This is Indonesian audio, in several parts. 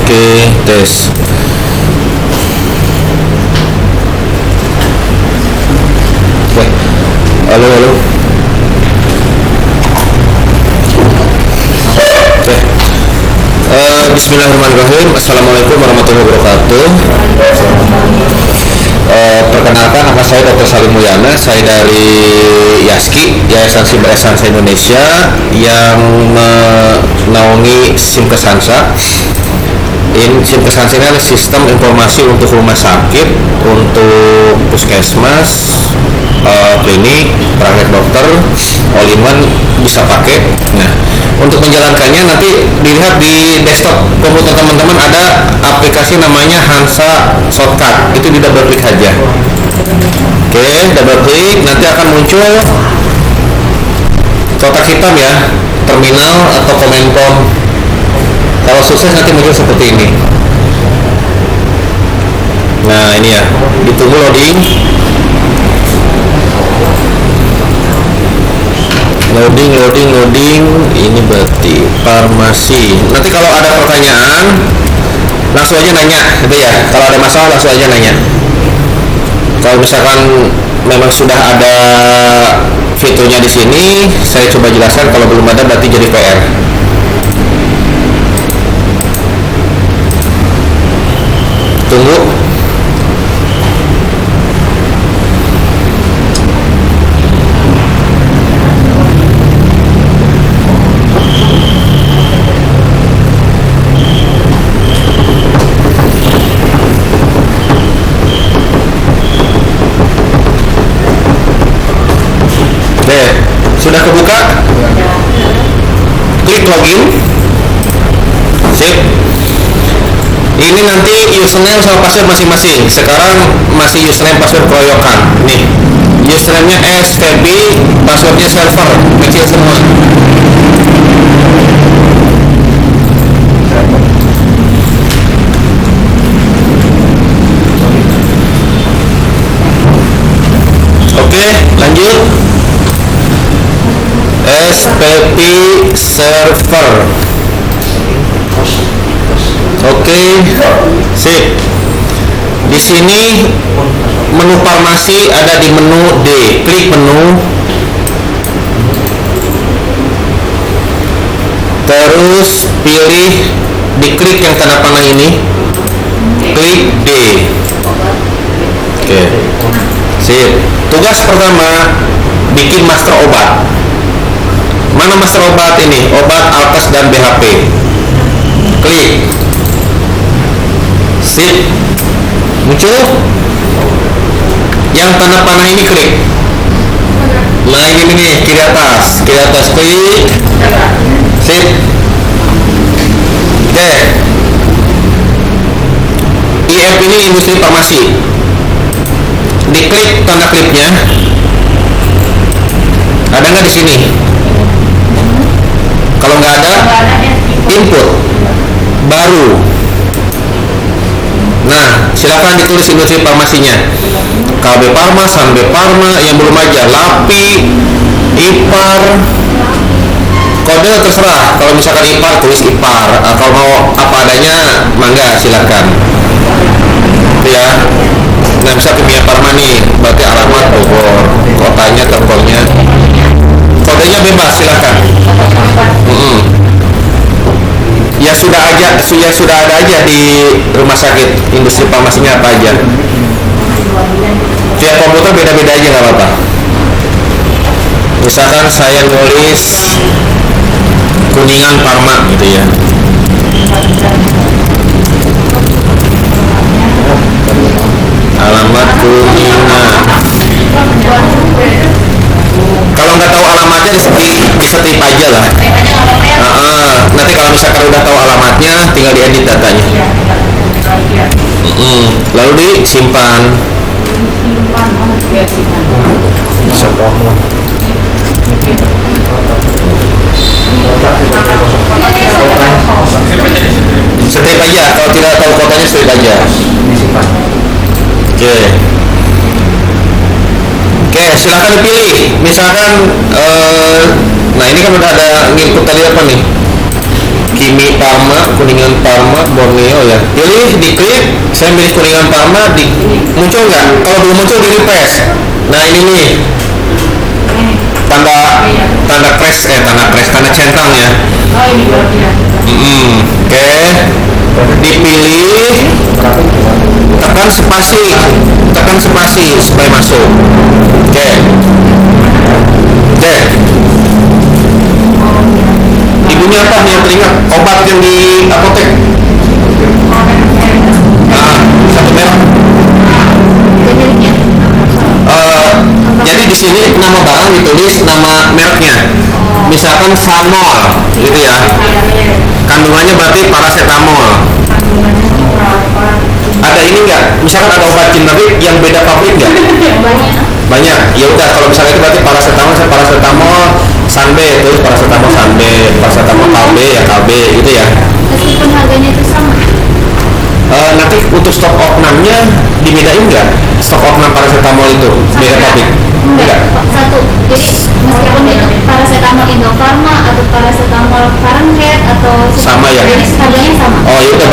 Oke, tes. Oke. Halo, halo. Oke. Bismillahirrahmanirrahim. Assalamualaikum warahmatullahi wabarakatuh. Perkenalkan, nama saya Dr. Salim Mulyana. Saya dari YASKI, Yayasan Siber Esansa Indonesia, yang menaungi Simkesansa. Simkesansa ini adalah sistem informasi untuk rumah sakit, untuk puskesmas, klinik, praktek dokter, all in one bisa pakai. Nah, untuk menjalankannya nanti dilihat di desktop komputer teman-teman ada aplikasi namanya Hansa Shortcut. Itu di double klik aja. Oke, double klik nanti akan muncul kotak hitam ya, terminal atau Komenkom. Kalau sukses nanti muncul seperti ini. Nah, ini ya, ditunggu loading. Loading. Ini berarti farmasi. Nanti kalau ada pertanyaan langsung aja nanya, gitu ya. Kalau ada masalah langsung aja nanya. Kalau misalkan memang sudah ada fiturnya di sini, saya coba jelaskan. Kalau belum ada berarti jadi PR. Tunggu. Sudah kebuka? Klik login. Sip. Ini nanti username sama password masing-masing. Sekarang masih username password keroyokan. Nih, username-nya SVB, passwordnya server kecil semua. Oke, lanjut. SPP server. Oke, sip. Di sini menu farmasi ada di menu D. Klik menu. Terus pilih, diklik yang tanda panah ini. Klik D. Oke. Sip. Tugas pertama, bikin master obat. Mana master obat ini? Obat Alkes dan BHP. Klik. Sip. Muncul. Yang tanda panah ini klik. Nah, ini nih, kiri atas. Klik. Sip. Oke. IF ini industri farmasi. Diklik tanda kliknya. Ada nggak di sini? Kalau nggak ada, input baru. Nah, silakan ditulis industri farmasinya. KB Parma, Sanbe Parma, yang belum aja, Lapi, Ipar. Kode terserah. Kalau misalkan Ipar, tulis Ipar. Kalau mau apa adanya, mangga silakan. Itu ya. Nah, bisa Kimia Parma nih, berarti alamat Bogor, kotanya, teleponnya. Kodenya bebas, silakan. Ya sudah ada aja di rumah sakit industri farmasinya apa aja. Tiap komputer beda-beda aja, nggak apa-apa. Misalkan saya nulis Kuningan Parma gitu ya. Alamat Kuningan. Kalau nggak tahu alamatnya disetip aja lah. Nanti kalau misalkan udah tahu alamatnya, tinggal diedit datanya. Lalu disimpan. Setip aja. Kalau tidak tahu kotanya, setip aja. Oke. Oke, silakan dipilih. Misalkan, nah ini kan udah ada input tadi apa nih? Jimmy Parma, Kuningan Parma, Borneo ya. Pilih, diklik, saya pilih Kuningan Parma, muncul nggak? Kalau belum muncul di refresh. Nah ini nih, tanda tanda centang ya. Oke, dipilih, tekan spasi supaya masuk. Oke. Ibunya apa yang teringat? Obat yang di apotek. Satu merek. Jadi di sini nama barang ditulis nama mereknya. Misalkan Sanol, gitu ya. Kandungannya berarti paracetamol. Ada ini enggak? Misalkan ada obat generik yang beda pabrik enggak? Banyak. Ya udah, kalau misalnya itu berarti paracetamol Sanbe, terus paracetamol Sanbe, paracetamol KB ya KB, gitu ya. Meskipun harganya itu sama. Nanti untuk stok opnamnya dibedain nggak? Stok opnam paracetamol itu beda pabrik? Enggak. Satu. Jadi meskipun itu paracetamol Indofarma atau paracetamol Fahrenheit atau sama ya. Jadi harganya sama. Oh ya udah,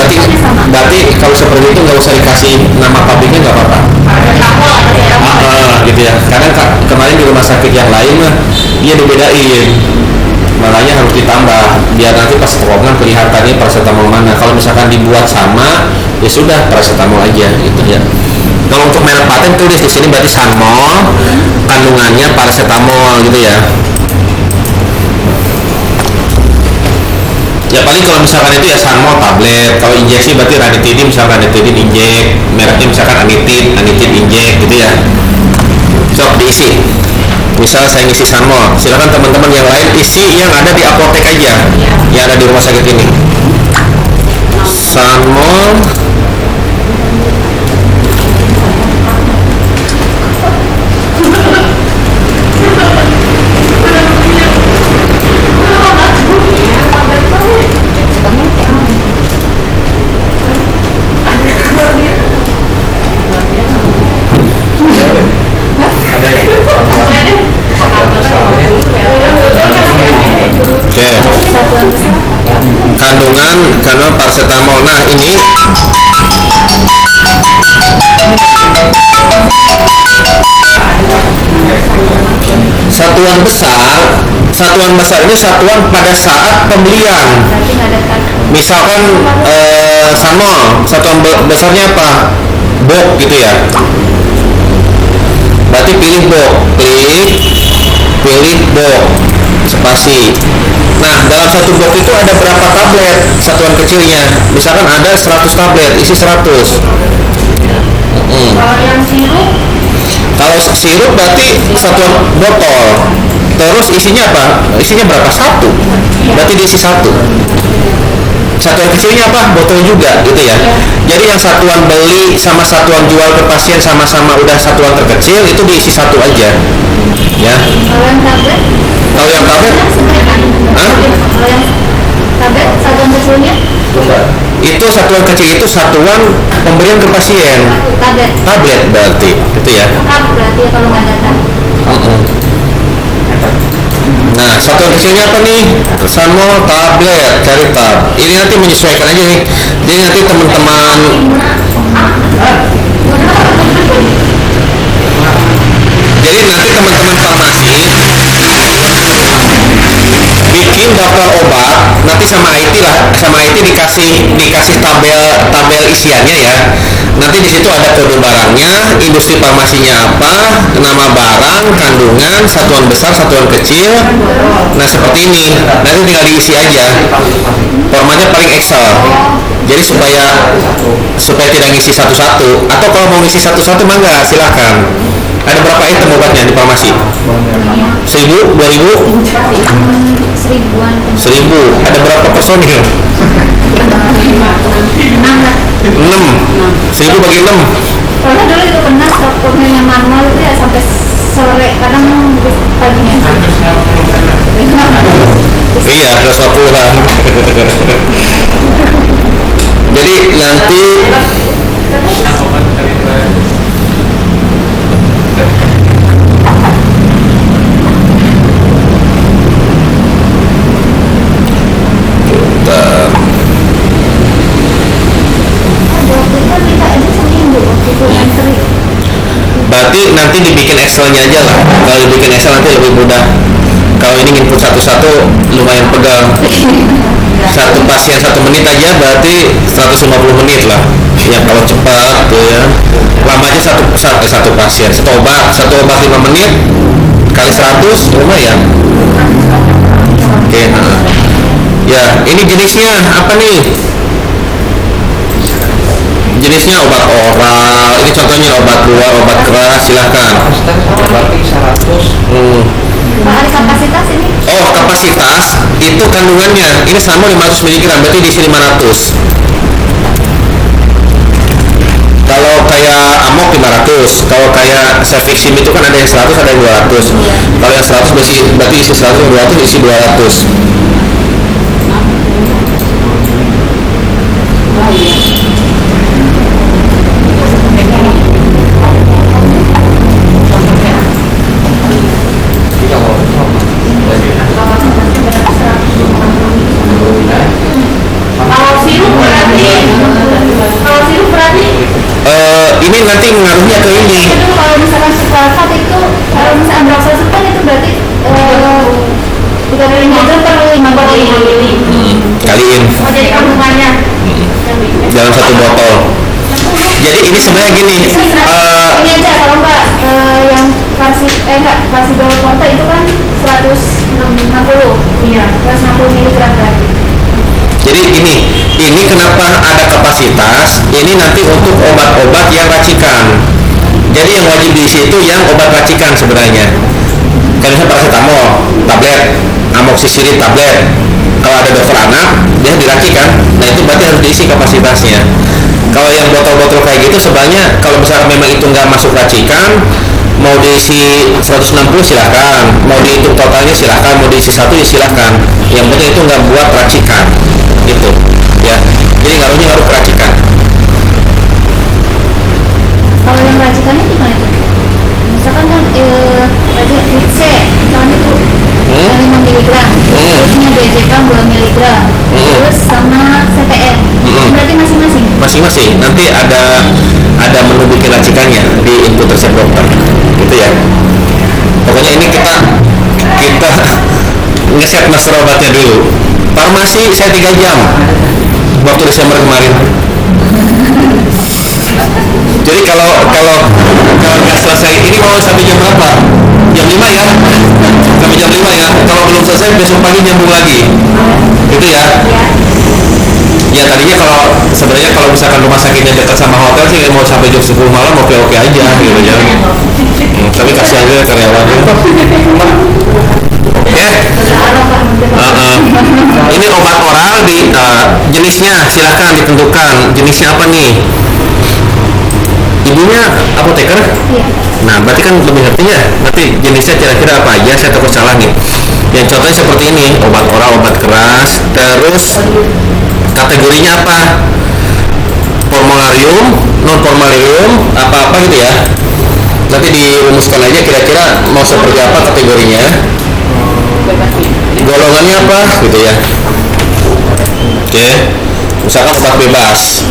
berarti kalau seperti itu nggak usah dikasih nama pabriknya, nggak apa-apa. Gitu ya. Karena kemarin di rumah sakit yang lain mah dia dibedain. Makanya harus ditambah biar nanti pas opnam kelihatannya paracetamol mana. Kalau misalkan dibuat sama, ya sudah paracetamol aja gitu ya. Kalau untuk merek paten tulis di sini berarti Sanmol, kandungannya paracetamol gitu ya. Ya paling kalau misalkan itu ya Sanmol tablet. Kalau injeksi berarti ranitidin, misalkan ranitidin injek, mereknya misalkan anitid injek gitu ya. Sok diisi. Misal saya ngisi Sanmol, silakan teman-teman yang lain isi yang ada di apotek aja, yang ada di rumah sakit ini. Sanmol kandungan paracetamol. Nah ini satuan besar ini satuan pada saat pembelian. Misalkan Sanmol, satuan besarnya apa? Box gitu ya. Berarti pilih box, pilih box spasi. Nah, dalam satu box itu ada berapa tablet satuan kecilnya? Misalkan ada 100 tablet, isi 100. Kalau yang sirup? Kalau sirup berarti satuan botol. Terus isinya apa? Isinya berapa? 1. Berarti diisi 1. Satuan kecilnya apa? Botol juga gitu ya. Jadi yang satuan beli sama satuan jual ke pasien sama-sama udah satuan terkecil, itu diisi 1 aja. Ya. Kalau yang tablet? Kalau yang tablet? Kalau yang tablet satuan kecilnya? Itu satuan kecil itu satuan pemberian ke pasien. Tablet berarti gitu ya. Berarti ya kalau nggak ada. Nah, satuan kecilnya apa nih? Sanmol tablet, cari tab. Ini nanti menyesuaikan aja nih. Jadi nanti teman-teman farmasi bikin daftar obat, nanti sama IT dikasih tabel isiannya ya. Nanti di situ ada kode barangnya, industri farmasinya apa, nama barang, kandungan, satuan besar, satuan kecil. Nah seperti ini, nanti tinggal diisi aja. Formatnya paling Excel. Jadi supaya tidak ngisi satu-satu, atau kalau mau ngisi satu-satu mangga silahkan. Ada berapa item obatnya di farmasi? 1000, 2000? 1000. Ada berapa personil? 6. 1000 bagi 6. Soalnya dulu itu pernah stoknya manual itu ya sampai sore, kadang paginya. Iya, 150-an. Jadi nanti nanti dibikin Excelnya aja lah. Kalau dibikin Excel nanti lebih mudah. Kalau ini input satu-satu lumayan pegang. Satu pasien 1 menit aja berarti 150 menit lah. Ya kalau cepat tuh ya. Lamanya satu pasien, satu obat 5 menit kali 100 lumayan. Oke, nah. Ya, ini jenisnya apa nih? Jenisnya obat oral. Ini contohnya obat luar, obat keras, silahkan. Pak, ada kapasitas ini? Oh, kapasitas itu kandungannya ini sama 500 mg, berarti diisi 500. Kalau kayak amok 500, kalau kayak Cefixim itu kan ada yang 100, ada yang 200. Kalau yang 100 berarti isi 100, yang 200 isi 200. Ini nanti ngaruhnya ke ini. Itu kalau misalkan sulfat itu, kalau misalkan broxazepam itu berarti 3 mg per 5 ml. Kaliin Oh, jadi kandungannya dalam 1 botol. Jadi ini sebenarnya gini. ini aja kalau enggak yang Carcidoforte itu kan 160. Iya, 160 mg berarti. Jadi ini kenapa ada kapasitas? Ini nanti untuk obat-obat yang racikan. Jadi yang wajib diisi itu yang obat racikan sebenarnya. Kalau misalnya paracetamol tablet, amoxicillin tablet, kalau ada dokter anak dia diracikan. Nah itu berarti harus diisi kapasitasnya. Kalau yang botol-botol kayak gitu sebenarnya kalau misalnya memang itu nggak masuk racikan, mau diisi 160 silahkan, mau dihitung totalnya silahkan, mau diisi 1 ya silahkan. Yang penting itu nggak buat racikan gitu ya. Jadi ngaruh ke racikan. Kalau yang racikannya gimana tuh? Misalkan kan C tahun itu 5 mg, terusnya BJK 2 mg, terus sama CTM. Berarti masing-masing? Masing-masing. Nanti ada menu bikin racikannya di input resep dokter gitu ya. Pokoknya ini kita ngeset master obatnya dulu. Farmasi saya 3 jam waktu Desember kemarin. Jadi kalau nggak selesai ini mau sampai jam berapa? Jam 5 ya? Sampai jam 5 ya. Kalau belum selesai besok pagi nyambung lagi. Gitu ya. Ya tadinya sebenarnya kalau misalkan rumah sakitnya dekat sama hotel sih mau sampai jam 10 malam oke aja gitu ya. Tapi kasih aja karyawannya. Ya. Ini obat oral jenisnya silahkan ditentukan jenisnya apa nih. Ibunya apoteker? Iya. Nah berarti kan lebih ngerti ya. Berarti jenisnya kira-kira apa aja? Saya takut salah nih. Yang contohnya seperti ini, obat oral, obat keras. Terus kategorinya apa? Formularium, non formularium, apa-apa gitu ya. Nanti dirumuskan aja kira-kira mau seperti apa kategorinya. Golongannya apa gitu ya. Oke. Misalkan obat bebas.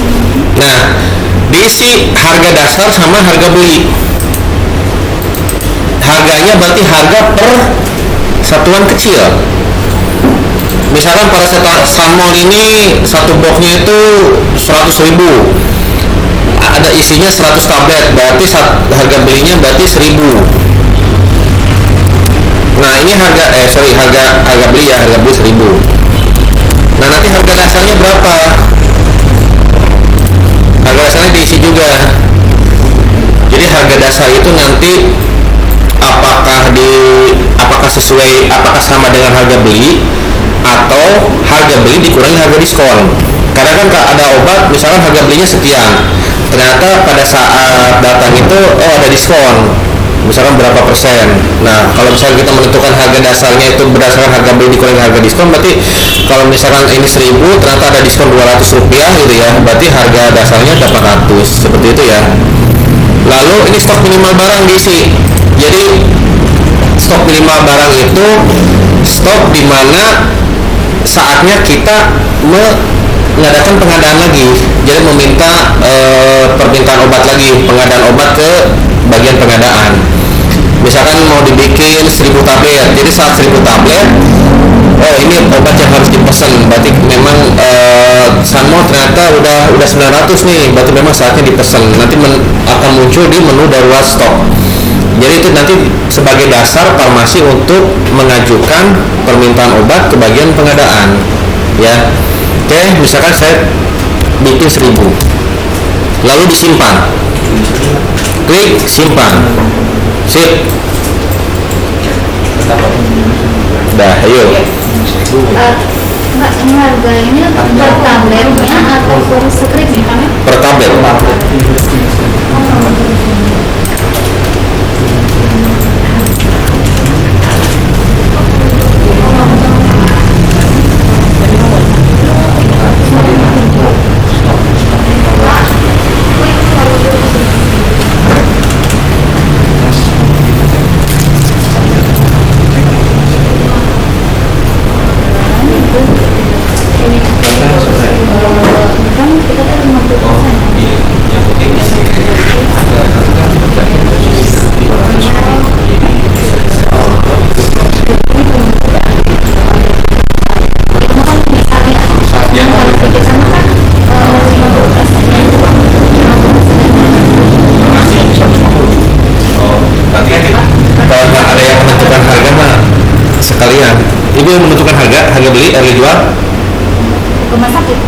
Nah, diisi harga dasar sama harga beli. Harganya berarti harga per satuan kecil. Misalkan paracetamol ini satu boxnya itu 100.000, ada isinya 100 tablet, berarti harga belinya berarti 1.000. Nah ini harga beli ya, harga beli 1.000. Nah nanti harga dasarnya berapa? Harga dasarnya diisi juga. Jadi harga dasar itu nanti apakah sama dengan harga beli atau harga beli dikurangi harga diskon. Karena kan ada obat misalkan harga belinya sekian, ternyata pada saat datang itu ada diskon misalkan berapa persen. Nah kalau misalkan kita menentukan harga dasarnya itu berdasarkan harga beli dikurangi harga diskon, berarti kalau misalkan ini 1.000 ternyata ada diskon 200 rupiah gitu ya, berarti harga dasarnya 800 seperti itu ya. Lalu ini stok minimal barang diisi. Jadi stok minimal barang itu stok dimana saatnya kita mengadakan pengadaan lagi, jadi meminta permintaan obat lagi, pengadaan obat ke bagian pengadaan. Misalkan mau dibikin 1000 tablet, jadi saat 1000 tablet, oh ini obat yang harus dipesan, berarti memang Sanmo ternyata udah 900 nih, berarti memang saatnya dipesan. Nanti akan muncul di menu darurat stok. Jadi itu nanti sebagai dasar farmasi untuk mengajukan permintaan obat ke bagian pengadaan, ya. Oke, misalkan saya bikin 1000, lalu disimpan, klik simpan, sip. Dah, ayo. Mbak, ini harganya per tabletnya atau per stripnya? Per tablet. Kan kita kan 50%. Kalau nggak ada yang menentukan harga mah sekalian. Ibu yang menentukan harga beli, harga jual. Rumah sakit.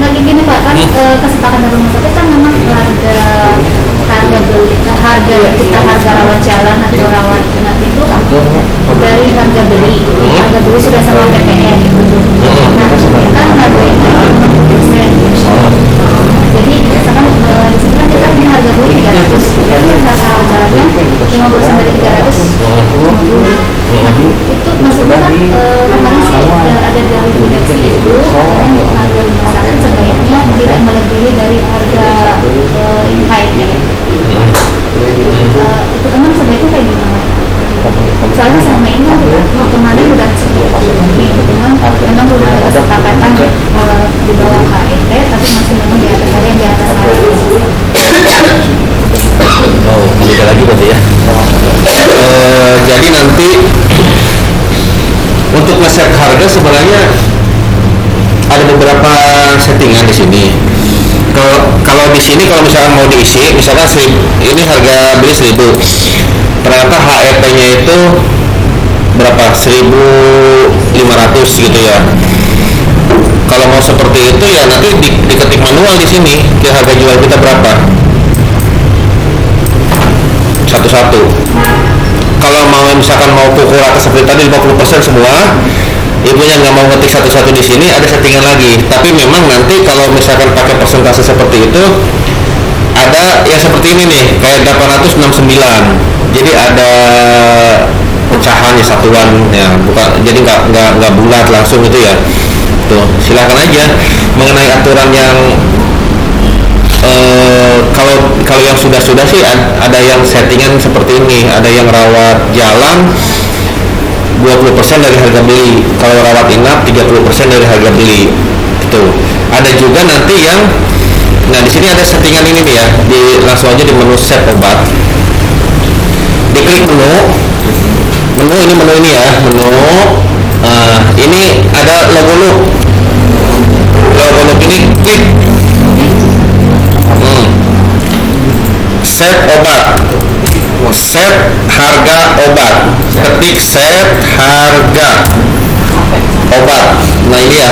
Nah gini Pak, kan kesepakatan rumah sakit kan memang harga beli, harga rawat jalan atau rawat inap itu dari harga beli sudah sama PPN gitu. Nah kan harganya 50%. Jadi misalkan di sini kan kita punya harga beli 300, jadi harga jalannya 50% dari 300. Nah, itu maksudnya kan kemarin sih ada dari direksi itu harga rumah sakit sebaiknya tidak melebihi dari harga HIT. Itu memang sebaiknya kayak gimana? Soalnya selama ini kemarin udah seperti itu, memang udah ada kesepakatan di bawah HIT, tapi masih memang di atas ada yang di atas HIT. Oh, beda lagi berarti ya. Jadi nanti untuk nge-set harga sebenarnya ada beberapa settingan di sini. Kalau di sini kalau misalkan mau diisi, misalkan ini harga beli 1000, ternyata HEP-nya itu berapa? 1500 gitu ya. Kalau mau seperti itu ya nanti diketik manual di sini, harga jual kita berapa? Satu-satu. Kalau mau misalkan mau pukul rata seperti tadi 50% semua, ibunya nggak mau ngetik satu-satu di sini, ada settingan lagi. Tapi memang nanti kalau misalkan pakai persentase seperti itu, ada yang seperti ini nih, kayak 869. Jadi ada pecahan ya, satuan ya, bukan, jadi nggak bulat langsung gitu ya. Tuh, silakan aja mengenai aturan yang kalau yang sudah sih ada yang settingan seperti ini, ada yang rawat jalan 20% dari harga beli, kalau rawat inap 30% dari harga beli. Itu ada juga nanti yang, nah di sini ada settingan ini nih ya, langsung aja di menu set obat, diklik menu ini ya, ini ada logo loop ini, klik set obat, set harga obat, ketik set harga obat. Nah ini ya,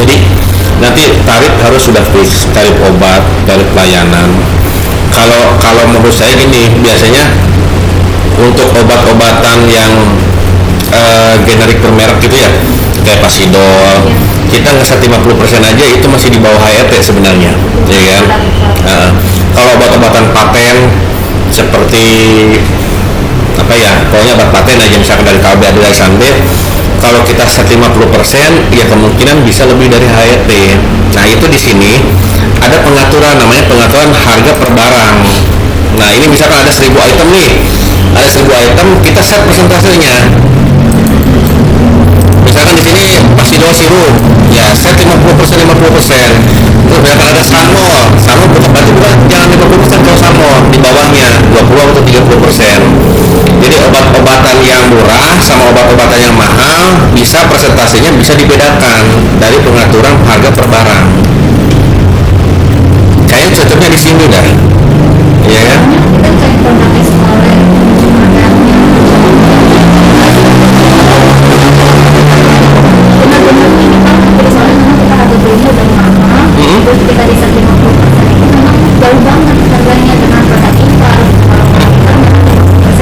jadi nanti tarif harus sudah fix, tarif obat, tarif pelayanan. Kalau menurut saya gini, biasanya untuk obat-obatan yang generik bermerek gitu ya, kayak Pasidol, kita ngeset 50% aja itu masih di bawah HRT sebenarnya, ya kan? Kalau obat-obatan paten seperti apa ya, pokoknya obat paten aja misalkan dari KB atau dari Sanbe, kalau kita set 50% ya kemungkinan bisa lebih dari HRT. Nah itu di sini ada pengaturan, namanya pengaturan harga per barang. Nah ini misalkan ada 1000 item nih, ada 1000 item, kita set persentasenya. Misalkan di sini Pasido sirup, ya set 50%. Terus misalkan ada Sanmol berarti bukan jangan 50% kalau Sanmol, di bawahnya 20 atau 30%. Jadi obat-obatan yang murah sama obat-obatan yang mahal bisa persentasenya bisa dibedakan dari pengaturan harga per barang. Kayaknya cocoknya di sini dah, ya kan? Kita cek produk explorer, benar-benar ini kan soalnya memang kita harga belinya udah mahal, terus kita di set 50% itu memang jauh banget harganya dengan produk impor.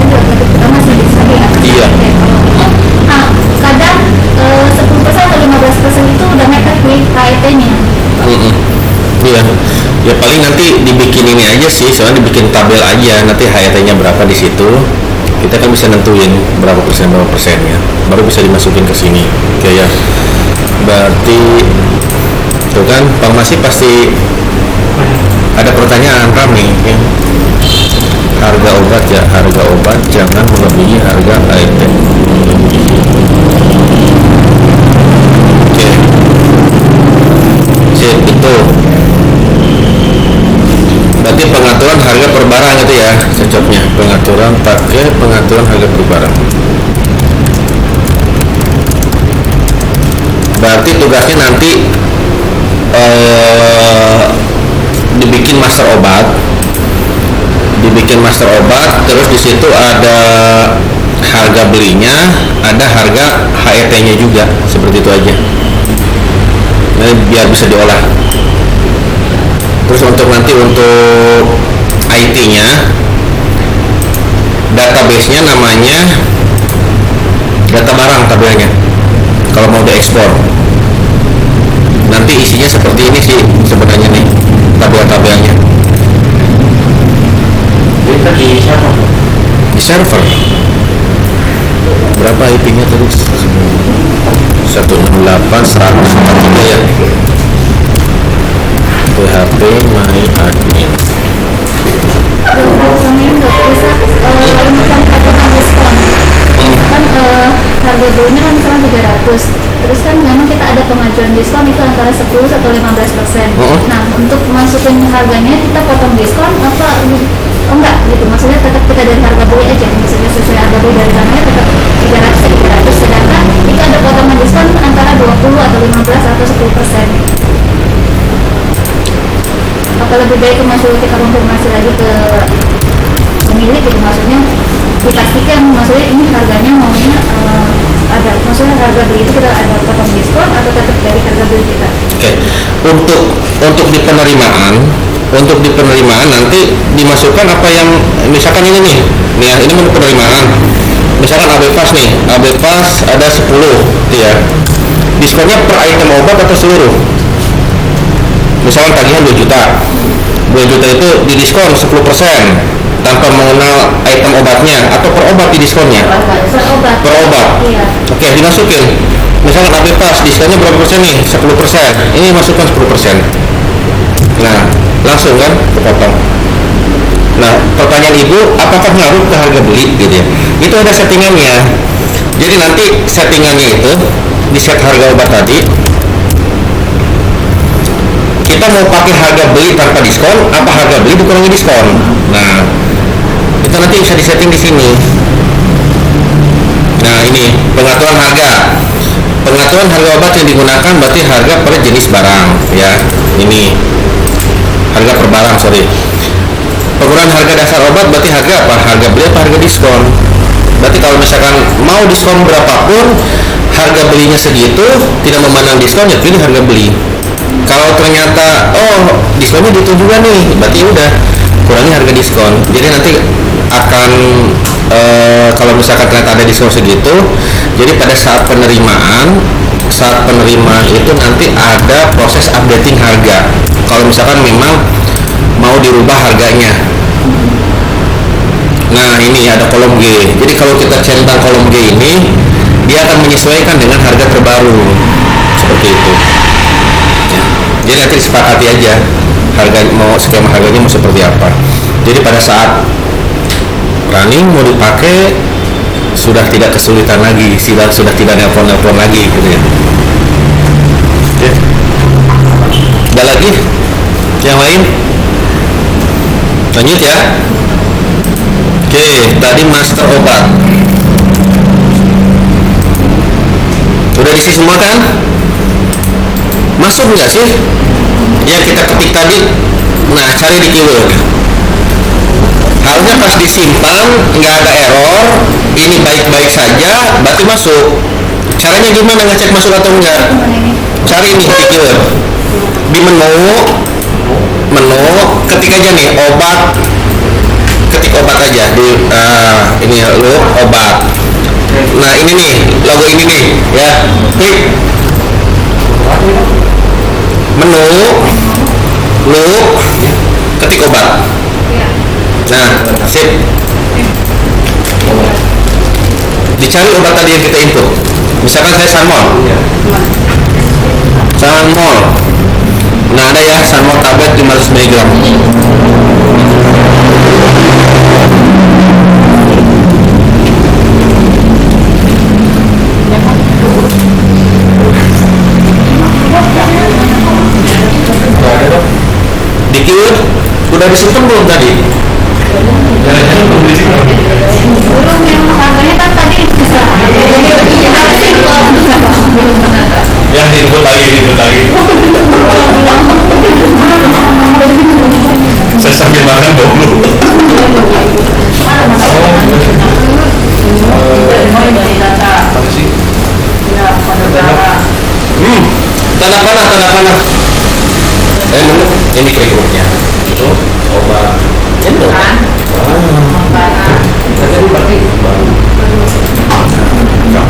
Kalau kita masih bisa di atas. Iya. Nah, kadang 10% atau 15% itu udah mepet nih KIT-nya. Iya, ya paling nanti dibikin ini aja sih, soalnya dibikin tabel aja, nanti HRT-nya berapa di situ, kita kan bisa nentuin berapa persennya, baru bisa dimasukin ke sini. Oke ya, berarti itu kan farmasi pasti ada pertanyaan nih, ya. Harga obat jangan melebihi harga HRT. Oke, itu berarti pengaturan harga per barang itu ya cocoknya, pengaturan harga per barang. Berarti tugasnya nanti dibikin master obat, terus di situ ada harga belinya, ada harga HRT-nya juga, seperti itu aja. Nah, biar bisa diolah. Terus untuk IT-nya, database-nya namanya data barang tabelnya. Kalau mau diekspor, nanti isinya seperti ini sih sebenarnya nih tabel-tabelnya. Kita di server. Di server. Berapa IP-nya tadi? 168.143 ya. PHP my admin. Biasanya nggak bisa ini kan potongan diskon. Kan harga belinya kan misalnya 300, terus kan memang kita ada pengajuan diskon itu antara 10 atau 15%. Nah untuk masukin harganya kita potong diskon apa enggak gitu, maksudnya tetap kita dari harga beli aja, misalnya sesuai harga beli dari sananya tetap 300, sedangkan itu ada potongan diskon antara 20 atau 15 atau 10%. Apa lebih baik maksudnya kita konfirmasi lagi ke pemilik gitu, maksudnya dipastikan maksudnya ini harganya maunya ada, maksudnya harga beli itu kita ada potong diskon atau tetap dari harga beli kita. Oke. Untuk di penerimaan nanti dimasukkan apa yang misalkan ini nih ya, ini menu penerimaan. Misalkan ABPAS nih, ABPAS ada 10 ya. Diskonnya per item obat atau seluruh? Misalkan tagihan 2 juta itu didiskon 10% tanpa mengenal item obatnya, atau per obat di diskonnya? Per obat. Iya. Oke, dimasukin. Misalkan ABPAS diskonnya berapa persen nih? 10%. Ini masukkan 10%. Nah, langsung kan kepotong. Nah, pertanyaan ibu, apakah ngaruh ke harga beli gitu ya? Itu ada settingannya. Jadi nanti settingannya itu di set harga obat tadi, kita mau pakai harga beli tanpa diskon, apa harga beli dikurangi diskon. Nah, itu nanti bisa disetting di sini. Nah, ini pengaturan harga obat yang digunakan berarti harga per jenis barang ya. Ini harga per barang, penggunaan harga dasar obat berarti harga apa? Harga beli apa harga diskon? Berarti kalau misalkan mau diskon berapapun, harga belinya segitu, tidak memandang diskon, ya pilih harga beli. Kalau ternyata diskonnya gitu juga nih, berarti udah kurangi harga diskon. Jadi nanti akan kalau misalkan ternyata ada diskon segitu, jadi pada saat penerimaan saat penerimaan itu nanti ada proses updating harga. Kalau misalkan memang mau dirubah harganya. Nah ini ada kolom G. Jadi kalau kita centang kolom G ini, dia akan menyesuaikan dengan harga terbaru. Seperti itu. Ya. Jadi nanti disepakati aja harga mau skema harganya mau seperti apa. Jadi pada saat running mau dipakai sudah tidak kesulitan lagi, sudah tidak nelpon lagi gitu ya. Oke. Ada lagi yang lain? Lanjut ya. Oke, tadi master obat udah diisi semua kan? Masuk nggak sih yang kita ketik tadi? Nah, cari di keyword. Harusnya pas disimpan nggak ada error, ini baik-baik saja, berarti masuk. Caranya gimana ngecek masuk atau enggak? Cari nih di keyword di menu, ketik aja nih obat, ketik obat aja di ini ya, lu obat. Nah ini nih logo ini nih ya, klik menu, lu ketik obat. Nah sip, dicari obat tadi yang kita input. Misalkan saya Sanmol. Nah ada ya Sanmol tablet 500 mg. Di keyword udah disimpan belum tadi? Belum, yang harganya kan tadi bisa. Ya input lagi. Saya sambil makan dulu. Tanda panah. Ini keywordnya. Itu obat. Ini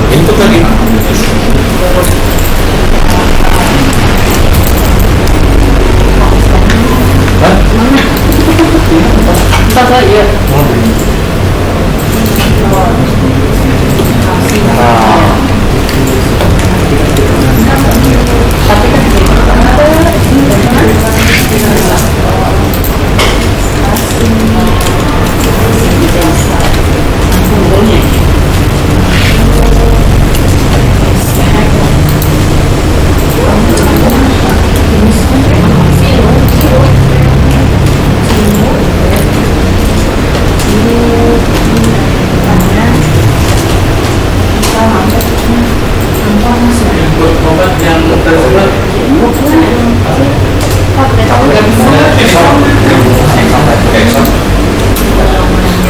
input lagi.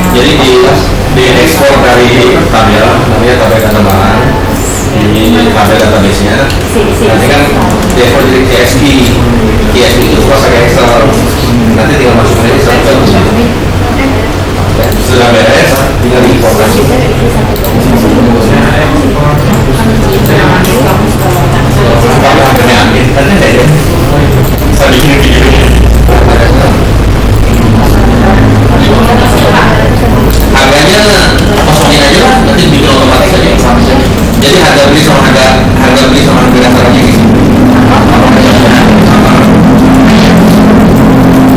Jadi di ekspor dari tabel, namanya tabel data bahan di tabel database-nya. Nanti kan di ekspor jadi CSV itu pakai Excel. Nanti tinggal masukin aja Excel. Sudah beres, tinggal diimport lagi. Kamu akhirnya ambil, saya bikin video. Harganya kosongin aja lah, nanti bikin otomatis aja. Jadi harga beli sama harga dasarnya gitu.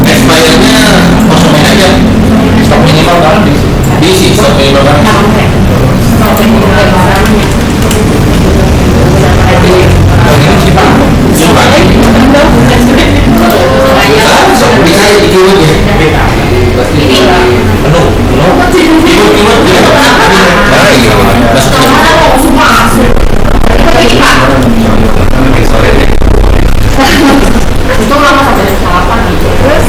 Expirednya kosongin aja. Stok minimal kan diisi stok minimal kan. Bisa di keyword ya. Itu lama sampai sarapan gitu. Terus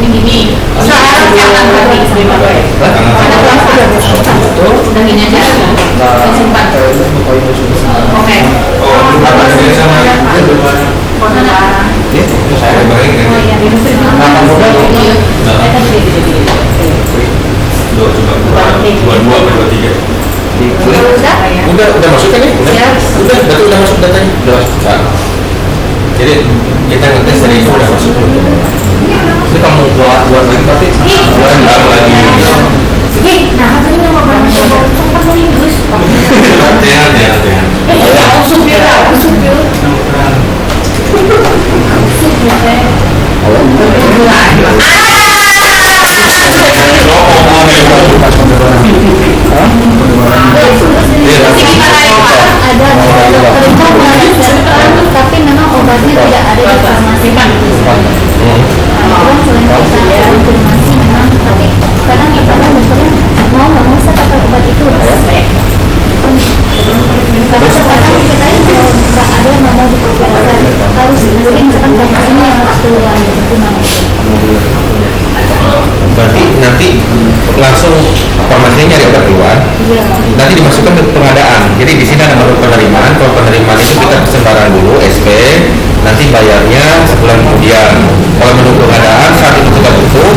ini soal jangan tadi udah gini aja simpan. Oke. Saya balik kan. Dua, 23. Udah masuk kan ya? Udah, berarti udah masuk datanya. Udah masuk. Nah. Jadi kita ngetes dari itu udah masuk. Jadi kamu buat lagi tapi buat lagi. Nah, katanya mau sempat Inggris. Hati-hati. Usuk ya. Tapi memang obatnya tidak ada di farmasi. Selain kita konfirmasi memang, tapi kadang dokternya mau nggak mau saya pakai obat itu. Karena sekarang kita kalau nggak ada yang mau diperkirakan harus mungkin misalkan farmasinya yang harus keluar gimana? Berarti nanti langsung farmasinya nyari obat keluar. Nanti dimasukkan ke pengadaan. Jadi di sini ada menu penerimaan. Kalau penerimaan itu kita pesen barang dulu, SP, nanti bayarnya sebulan kemudian. Kalau menu pengadaan saat itu kita butuh,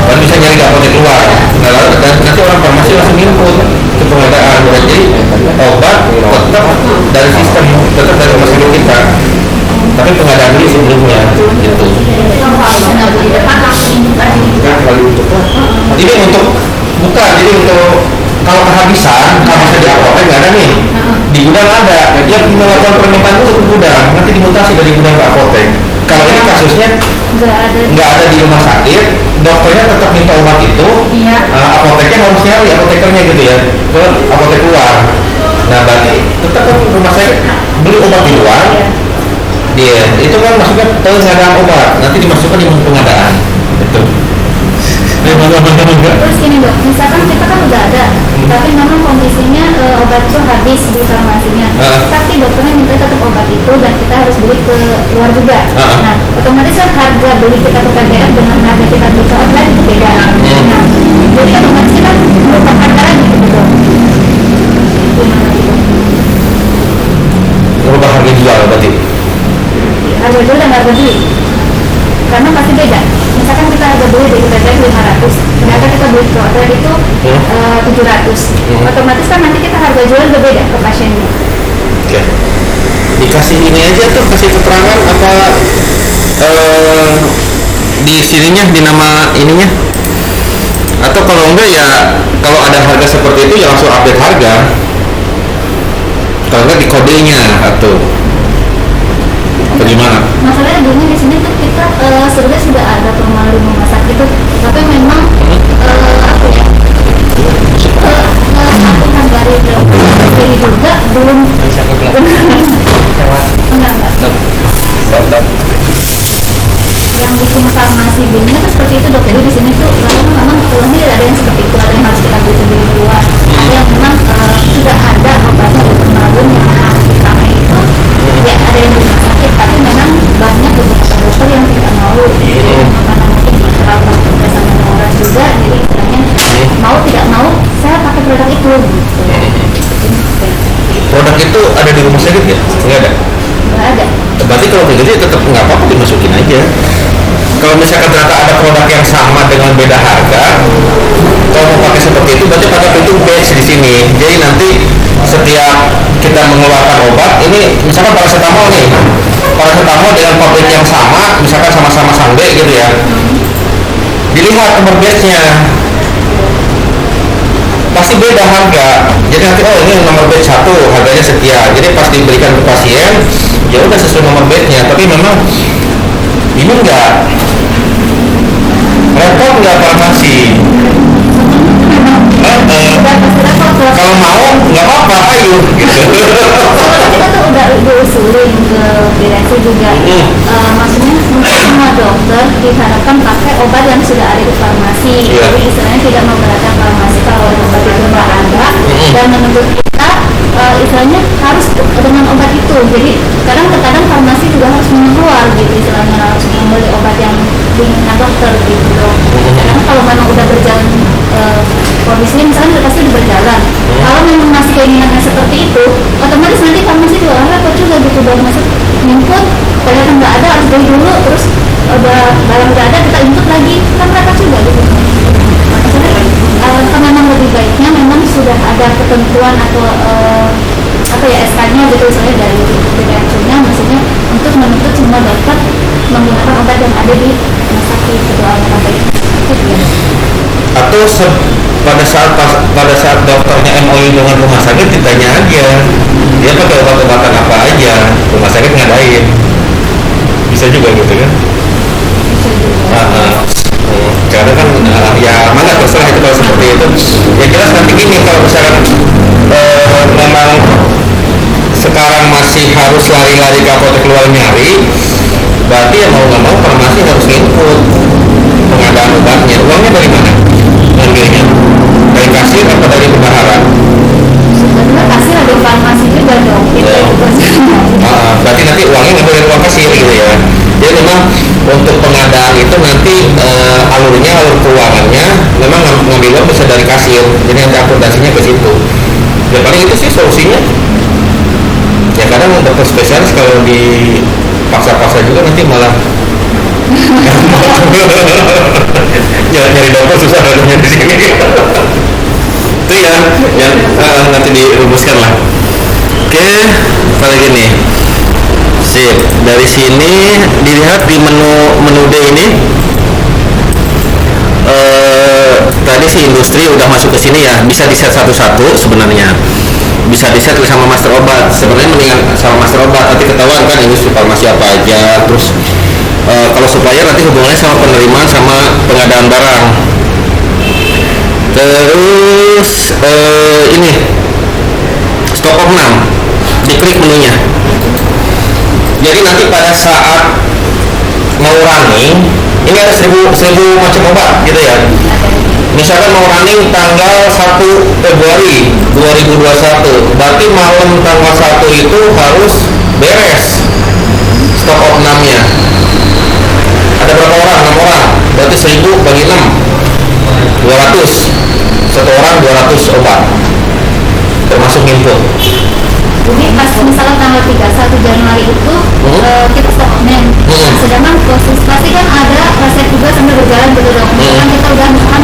dan bisa nyari ke apotek keluar. Nah, lalu nanti orang farmasi langsung input ke pengadaan. Jadi obat tetap dari sistem, tetap dari rumah sakit kita. Tapi pengadaan dulu sebelumnya, gitu. Jadi untuk bukan, jadi untuk kalau kehabisan, kalau di apotek nggak ada nih, di gudang ada. Dia melakukan permintaan itu ke gudang, nanti dimutasi dari gudang ke apotek. Kalau ini kasusnya nggak ada di rumah sakit, dokternya tetap minta obat itu, apoteknya harus nyari apotekernya gitu ya, ke apotek luar. Nah berarti tetap kan rumah sakit beli obat di luar. Dia itu kan masuknya pengadaan obat, nanti dimasukkan di pengadaan. Betul. Terus gini dok, misalkan kita kan udah ada, tapi memang kondisinya obat itu habis di farmasinya, tapi dokternya minta tetap obat itu dan kita harus beli ke luar juga. Nah, otomatis kan harga beli kita ke KGR dengan harga kita beli ke online itu beda. Nah, jadi otomatis kita berubah harga lagi gitu dok. Gimana gitu? Berubah harga jual berarti? Harga jual dan harga beli, karena pasti beda. Misalkan kita harga beli dari PTS 500, ternyata kita beli ke hotel itu 700. Otomatis kan nanti kita harga jual berbeda ke pasiennya. Oke. Dikasih ini aja tuh, kasih keterangan apa di sininya, di nama ininya. Atau kalau enggak ya, kalau ada harga seperti itu ya langsung update harga. Kalau enggak di kodenya atau bagaimana? Masalahnya dulunya di sini tuh kita sebenarnya sudah ada formulir rumah sakit itu, tapi memang apa ya? Aturan dari juga belum enggak. Yang bikin farmasi bingung itu seperti itu dok. Jadi di sini tuh memang ini ada yang seperti itu, ada yang harus kita beli sendiri keluar, ada yang memang sudah ada obatnya di formulir yang harus kita itu. Ya ada yang di rumah sakit, tapi memang banyak beberapa dokter yang tidak mau karena mungkin terlalu bekerja sama orang juga, jadi istilahnya mau tidak mau saya pakai produk itu. Produk itu ada di rumah sakit ya? Nggak ada? Nggak ada. Berarti kalau begitu ya tetap nggak apa-apa dimasukin aja. Kalau misalkan ternyata ada produk yang sama dengan beda harga, kalau mau pakai seperti itu berarti pakai itu batch di sini. Jadi nanti setiap kita mengeluarkan obat, ini misalkan paracetamol nih, paracetamol dengan pabrik yang sama, misalkan sama-sama Sangbe gitu ya, dilihat nomor batchnya pasti beda harga. Jadi nanti oh ini nomor batch 1 harganya sekian, jadi pas diberikan ke pasien ya udah sesuai nomor batchnya. Tapi memang ini enggak repot, nggak farmasi. Kalau mau nggak apa-apa, ayo gitu. Kita tuh udah diusulin ke direksi juga. Maksudnya semua dokter diharapkan pakai obat yang sudah ada di farmasi. Jadi istilahnya tidak memberatkan farmasi kalau obat itu nggak ada, dan menurut kita istilahnya harus dengan obat itu. Jadi kadang-kadang farmasi juga harus mengeluar gitu, istilahnya harus membeli obat yang diinginkan dokter gitu. Karena kalau memang udah berjalan kondisinya misalnya udah pasti udah berjalan, kalau memang masih keinginannya seperti itu, otomatis nanti farmasi juga repot juga gitu, baru masuk input ternyata nggak ada, harus beli dulu, terus udah barang nggak ada kita input lagi, kan repot juga gitu. Maksudnya memang lebih baiknya memang sudah ada ketentuan atau tuh pada saat dokternya MOU dengan rumah sakit ditanya aja dia pakai obat-obatan apa aja, rumah sakit ngadain, bisa juga gitu kan. Karena kan ya mana terserah itu kalau seperti itu. Ya jelas nanti gini, kalau misalkan memang sekarang masih harus lari-lari ke apotek luar nyari, berarti ya mau nggak mau farmasi harus input pengadaan obatnya. Uangnya dari mana ngambilnya? Dari kasir atau dari bendahara? Sebenarnya kasir ada farmasi juga dong. Berarti nanti uangnya ngambil dari uang kasir gitu ya. Jadi memang untuk pengadaan itu nanti alur keuangannya memang ngambil uang bisa dari kasir. Jadi nanti akuntansinya ke situ. Ya paling itu sih solusinya. Ya kadang dokter spesialis kalau dipaksa-paksa juga nanti malah nyari dokter susah datangnya di sini. Itu ya yang nanti dirumuskan lah. Oke, kalau gini. Sip, dari sini dilihat di menu D ini tadi si industri udah masuk ke sini ya, bisa di set satu-satu sebenarnya, bisa di set sama master obat. Sebenarnya mendingan sama master obat, nanti ketahuan kan industri farmasi apa aja. Terus kalau supplier nanti hubungannya sama penerimaan sama pengadaan barang. Terus ini stok of 6 diklik menunya. Jadi nanti pada saat mau running, ini ada 1000 macam obat gitu ya. Misalkan mau running tanggal 1 Februari 2021, berarti malam tanggal 1 itu harus beres stok of 6-nya. Ada berapa orang? 6 orang. Berarti 1000 bagi 6, 200. Satu orang 200 obat. Termasuk input. Jadi pas misalnya tanggal 31 Januari itu kita stok men. Sedangkan pasti kan ada resep juga sambil berjalan gitu dong. Misalkan kita udah makan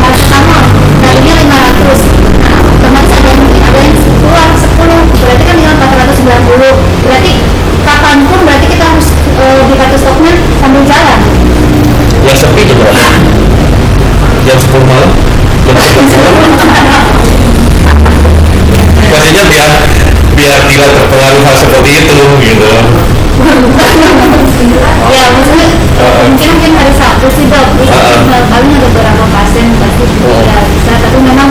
paracetamol, tadinya 500. Nah, otomatis ada yang keluar 10. Berarti kan tinggal 490. Berarti kapanpun berarti kita harus dipakai stoknya sambil jalan. Yang sepi juga. Jam 10 malam. Maksudnya biar tidak terpengaruh hal seperti itu gitu. Ya maksudnya mungkin hari Sabtu sih dok, paling ada beberapa pasien pasti ya bisa, tapi memang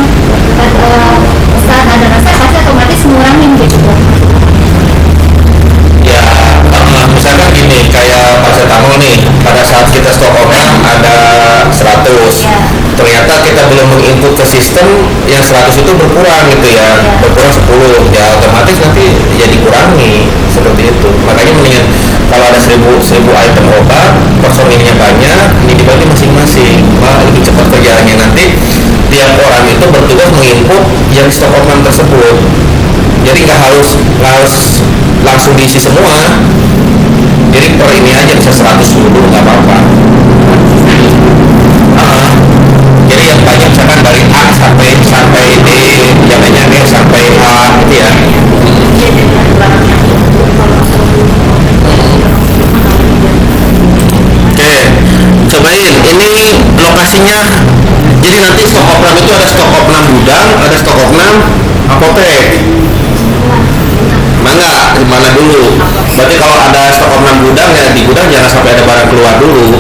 saat ada rasa pasti otomatis ngurangin gitu dok. Ya misalkan gini, kayak paracetamol nih, pada saat kita stok obat ada 100 ya. Ternyata kita belum menginput ke sistem, yang 100 itu berkurang gitu ya, berkurang 10 ya, otomatis nanti ya dikurangi seperti itu. Makanya mendingan kalau ada 1000 item obat, personilnya banyak, ini dibagi masing-masing, malah lebih cepat kerjaannya. Nanti tiap orang itu bertugas menginput yang stok obat tersebut, jadi nggak harus langsung diisi semua. Jadi per ini aja bisa 100 dulu, nggak apa-apa. Jadi yang banyak misalkan dari A sampai D, jangan D sampai A gitu ya. Oke, cobain ini lokasinya. Jadi nanti stok of 6 itu ada stok of 6 gudang, ada stok of 6 apotek. Mana dulu? Berarti kalau ada stok of 6 gudang ya di gudang jangan sampai ada barang keluar dulu.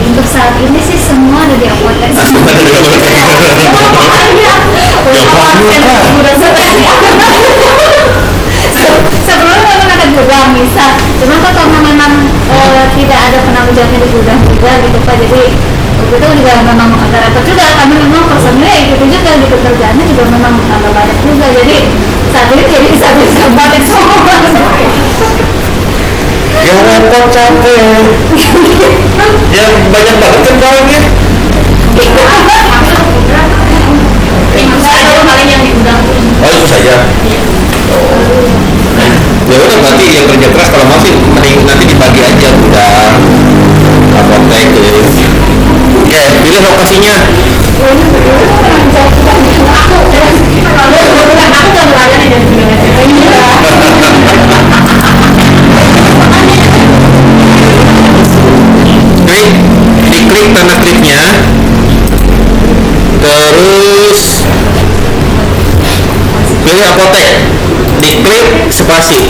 Untuk saat ini sih semua ada di apotek. Semua ada di apotek. Sebelumnya memang ada gudang bisa, cuma kok karena memang tidak ada penanggung jawabnya di gudang juga gitu pak, jadi itu juga memang agak repot juga karena memang personilnya itu juga gitu, kerjaannya juga memang agak banyak juga, jadi saat ini jadi bisa batik semua. Ya repot, capek. Ya banyak banget kan barangnya. Paling yang di gudang. Oh itu saja. Ya udah, berarti yang kerja keras kalau masih mending nanti dibagi aja gudang, apotek gitu. Oke, pilih lokasinya. diklik tanda kliknya, terus pilih apotek, diklik spasi.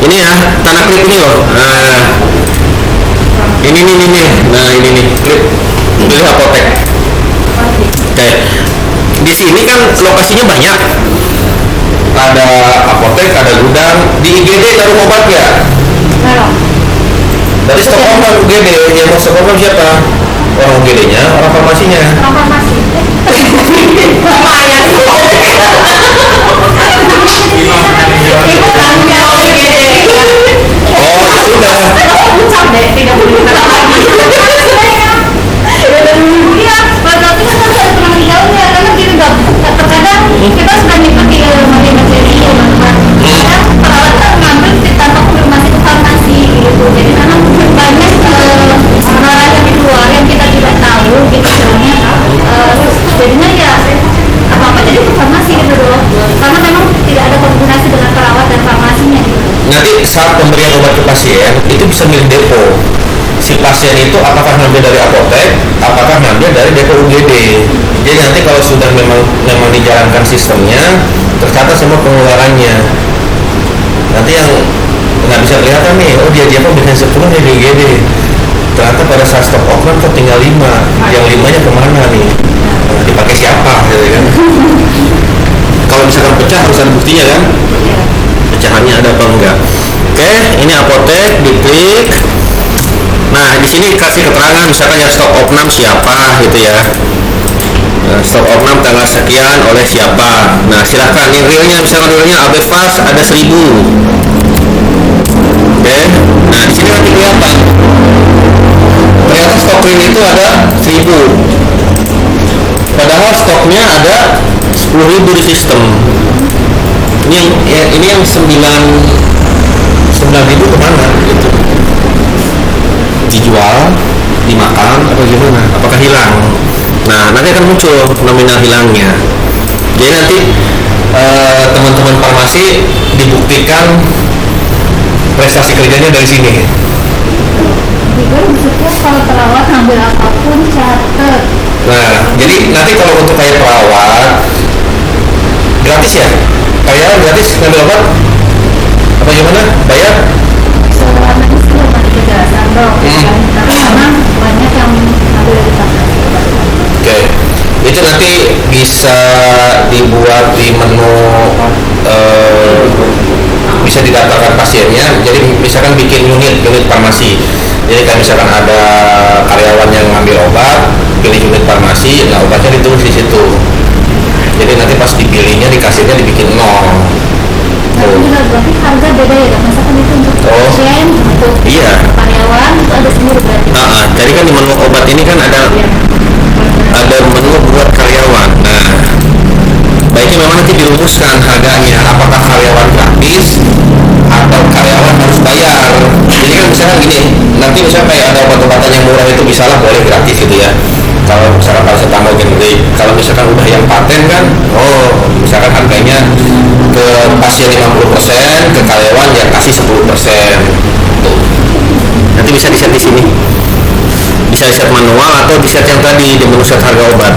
Ini ya, tanda klik ini loh. Nah, ini nih. Nah, ini nih, klik, pilih apotek. Oke, di sini kan lokasinya banyak. Ada apotek, ada gudang. Di IGD taruh obat ya? Dari stok obat UGD, yang mau stok obat siapa? Orang UGD-nya, orang farmasinya. Farmasi. Oh, sudah. Tidak boleh lagi. Iya, berarti kan harus ada tulang hijaunya karena gini dong. Terkadang kita sudah pakai materi teman-teman. Kadang perawat kan ngambil tanpa konfirmasi ke farmasi gitu. Jadi karena banyak hal yang di luar yang kita tidak tahu gitu sebenarnya. Jadinya ya apa-apa jadi ke farmasi gitu loh. Karena memang tidak ada koordinasi dengan perawat dan farmasinya gitu. Nanti saat pemberian obat ke pasien itu bisa milih depo. Si pasien itu apakah ngambil dari apotek, apakah ngambil dari depo UGD. Jadi nanti kalau sudah memang dijalankan sistemnya, tercatat semua pengeluarannya. Nanti yang nggak bisa kelihatan nih, oh dia kok bikin 10 dari UGD. Ternyata pada saat stok opnam kok tinggal 5, yang 5-nya kemana nih? Nah, dipakai siapa gitu kan? Kalau misalkan pecah harus ada buktinya kan? Pecahannya ada apa enggak? Oke, ini apotek, diklik. Nah, di sini kasih keterangan misalkan yang stok opnam siapa gitu ya. Nah, stok opnam tanggal sekian oleh siapa. Nah, silahkan ini realnya, misalkan realnya Abefas ada 1000. Oke. Nah, di sini nanti kelihatan. Ternyata stok real itu ada 1000. Padahal stoknya ada 10.000 di sistem. Ini yang 9.000 kemana gitu? Dijual, dimakan, atau gimana? Apakah hilang? Nah, nanti akan muncul nominal hilangnya. Jadi nanti teman-teman farmasi dibuktikan prestasi kerjanya dari sini. Juga maksudnya kalau perawat ngambil apapun catat. Nah, jadi nanti kalau untuk kayak perawat gratis ya? Karyawan gratis ngambil obat? Apa gimana? Bayar? Selama ini sih yang tadi kejelasan dong. Tapi memang banyak yang ngambil dari pasar. Oke, itu nanti bisa dibuat di menu, bisa didaftarkan pasiennya. Jadi misalkan bikin unit farmasi. Jadi kalau misalkan ada karyawan yang ngambil obat, pilih unit farmasi, nah obatnya ditulis di situ. Jadi nanti pas dipilihnya, dikasihnya dibikin 0. Nah, juga berarti harga beda ya, misalkan itu untuk pasien, untuk karyawan itu ada sendiri berarti. Jadi kan di menu obat ini kan ada menu buat karyawan. Nah, baiknya memang nanti dirumuskan harganya, apakah karyawan gratis atau karyawan harus bayar. Jadi kan misalkan gini, nanti misalnya kayak ada obat-obatan yang murah itu bisalah boleh gratis gitu ya. Kalau misalkan paracetamol gede, kalau misalkan udah yang paten kan, misalkan harganya ke pasien 50%, ke karyawan ya kasih 10%. Tuh. Nanti bisa di set di sini. Bisa di set manual atau di set yang tadi di menu set harga obat.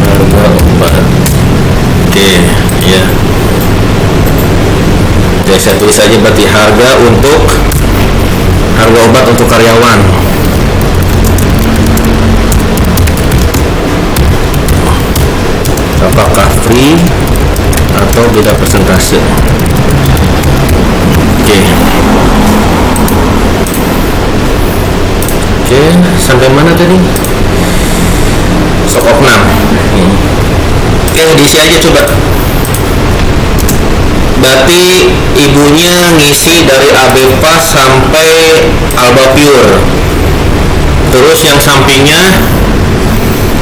Harga obat. Oke, ya. Oke, saya tulis aja berarti harga obat untuk karyawan. Apakah free atau beda persentase? Oke, sampai mana tadi? Stok opnam. Oke, diisi aja coba. Berarti ibunya ngisi dari Abefas sampai Alba Pure. Terus yang sampingnya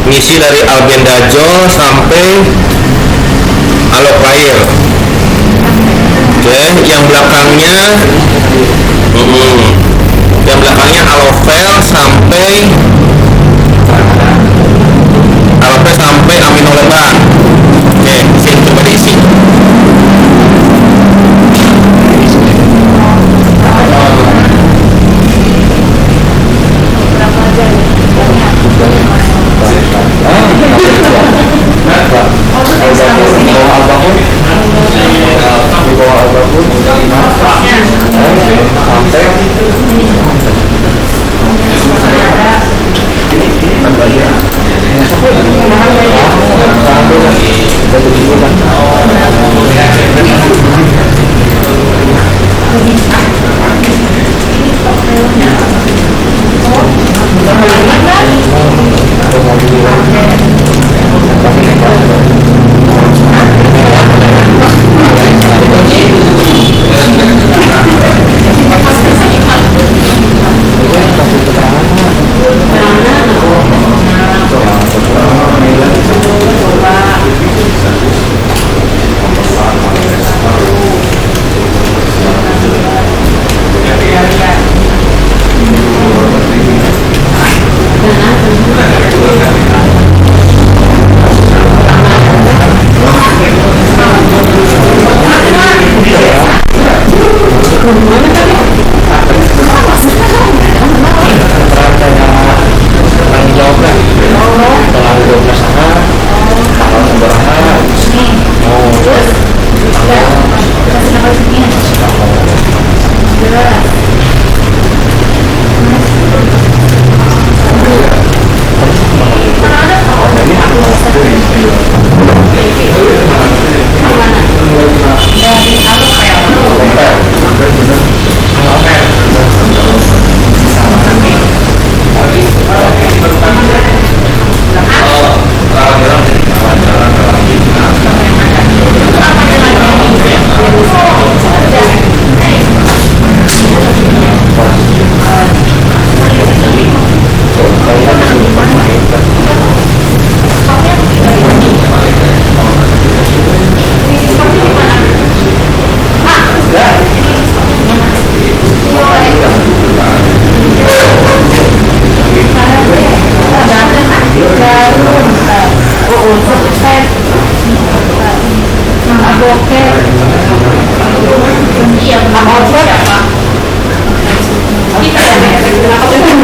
ngisi dari Albendazole sampai Alocair. Oke, yang belakangnya Alovel sampai Aminoleban. Oke, sini coba diisi. Iya, nama siapa? Kita ini apa kita dua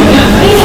jam 5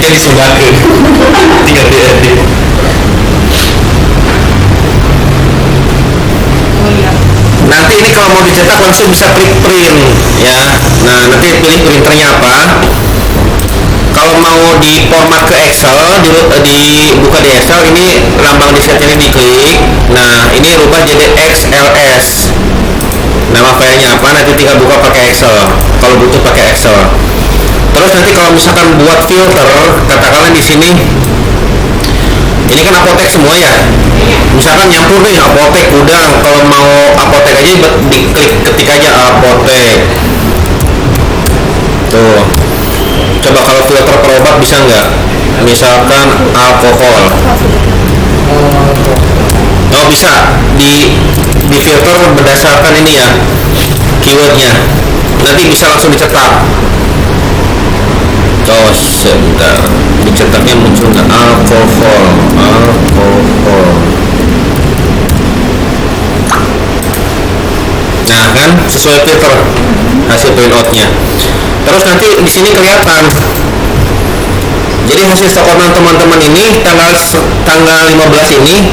Jadi disundahkeun. Tinggal diedit. Nanti ini kalau mau dicetak langsung bisa klik print ya. Nah nanti pilih printernya apa. Kalau mau di format ke Excel, dibuka di Excel, ini lambang disketnya ini diklik. Nah ini rubah jadi XLS. Nama filenya apa? Nanti tinggal buka pakai Excel. Kalau butuh pakai Excel. Terus nanti kalau misalkan buat filter, katakanlah di sini, ini kan apotek semua ya. Misalkan nyampur nih apotek udang, kalau mau apotek aja diklik ketik aja apotek. Tuh. Coba kalau filter perobat bisa nggak? Misalkan alkohol. Oh bisa di filter berdasarkan ini ya keywordnya. Nanti bisa langsung dicetak. Oh sebentar, dicetaknya muncul nggak? Alkohol. Nah kan sesuai filter hasil printoutnya. Terus nanti di sini kelihatan. Jadi hasil stok online teman-teman ini tanggal 15 ini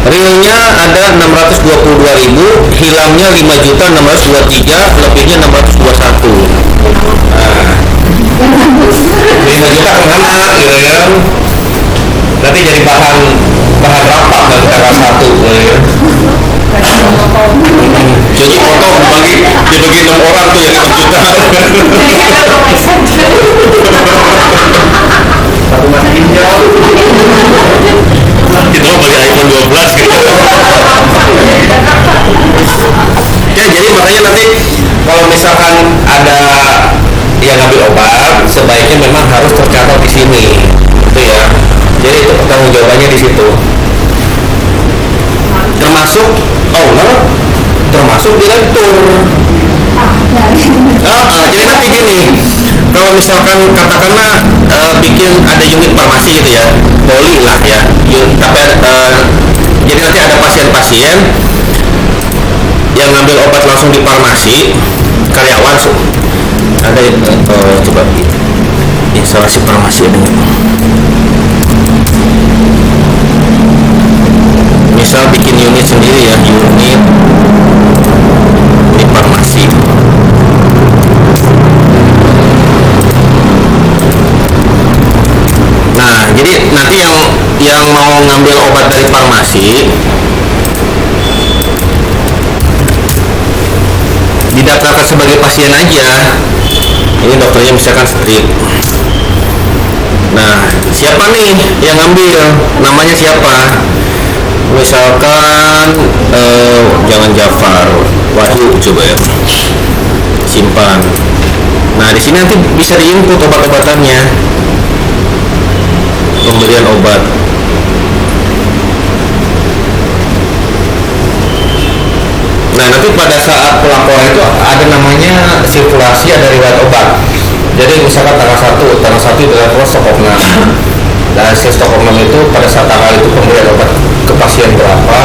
realnya ada 622.000, hilangnya 5.623, lebihnya 621. Nah, 5 juta kemana gitu kan? Nanti jadi bahan rapat dari tanggal 1 gitu ya. Jadi foto dibagi 6 orang tuh jadi 6 juta. Satu masih hijau. Kita mau beli iPhone 12 gitu. Ya jadi makanya nanti kalau misalkan ada yang ngambil obat, sebaiknya memang harus tercatat di sini, gitu ya. Jadi itu pertanggung jawabannya di situ. Termasuk owner, termasuk direktur. Jadi nanti gini, kalau misalkan katakanlah bikin ada unit farmasi gitu ya, poli lah ya. Jadi nanti ada pasien-pasien yang ngambil obat langsung di farmasi, karyawan ada coba instalasi farmasi ini. Misal bikin unit sendiri ya, unit di farmasi. Nah, jadi nanti yang mau ngambil obat dari farmasi didaftarkan sebagai pasien aja. Ini dokternya misalkan strip. Nah, siapa nih yang ngambil? Namanya siapa? Misalkan jangan Jafar, Wahyu, coba ya. Simpan. Nah, di sini nanti bisa diinput obat-obatannya. Pemberian obat. Nah, nanti pada saat pelaporan itu ada namanya sirkulasi, ada riwayat obat. Jadi misalkan tanggal 1 itu adalah stok opnam. Nah, hasil stok opnam itu pada saat tanggal itu pemberian obat ke pasien berapa,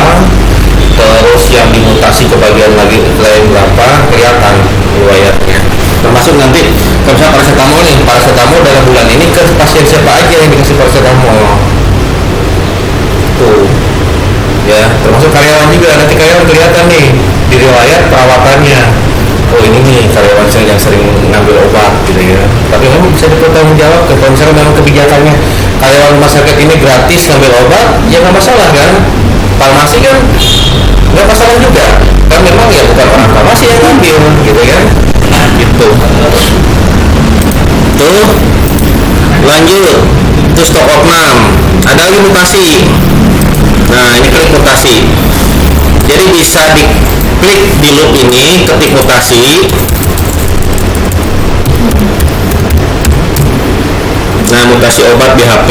terus yang dimutasi ke bagian lagi lain berapa, kelihatan riwayatnya. Termasuk nanti kalau misalnya paracetamol dalam bulan ini ke pasien siapa aja yang dikasih paracetamol. Tuh. Ya, termasuk karyawan juga, nanti karyawan kelihatan nih di riwayat perawatannya. Oh ini nih karyawan yang sering ngambil obat gitu ya. Tapi memang bisa dipertanggungjawab kalau misalnya memang kebijakannya karyawan rumah sakit ini gratis ngambil obat, ya nggak masalah kan. Farmasi kan nggak masalah juga, kan memang ya bukan orang farmasi yang ngambil gitu kan. Nah gitu. Tuh lanjut, itu stok opnam. Ada lagi mutasi. Nah ini klik mutasi. Jadi bisa diklik di loop ini, ketik mutasi. Nah mutasi obat BHP.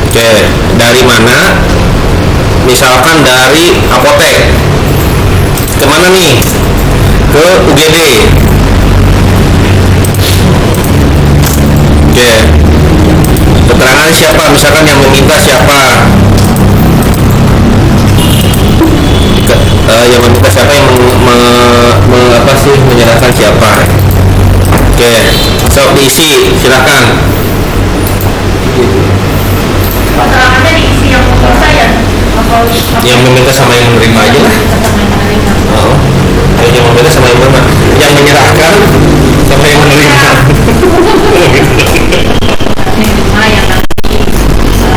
Oke, dari mana? Misalkan dari apotek. Kemana nih? Ke UGD. Oke. Keterangan siapa? Misalkan yang meminta siapa? Yang meminta siapa, yang menyerahkan siapa? Oke. Sok diisi, silakan. Keterangannya diisi yang meminta ya? Yang meminta sama yang menerima aja lah. Oh. Yang meminta sama yang menerima. Yang menyerahkan sama yang menerima.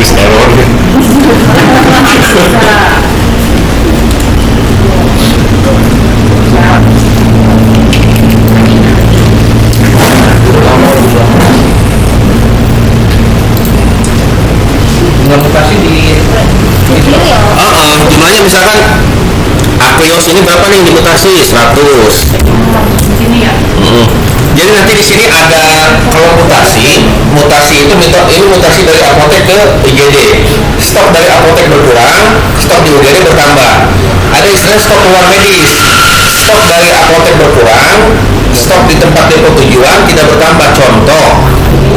Bisa error. Mutasi di Jumlahnya misalkan Aqueous ini berapa nih dimutasi? 100. Sini ya? Jadi nanti di sini ada kalau mutasi itu ini mutasi dari apotek ke IGD. Stok dari apotek berkurang, stok di UGD bertambah. Ada istilah stok keluar medis. Stok dari apotek berkurang, stok di tempat depo tujuan tidak bertambah. Contoh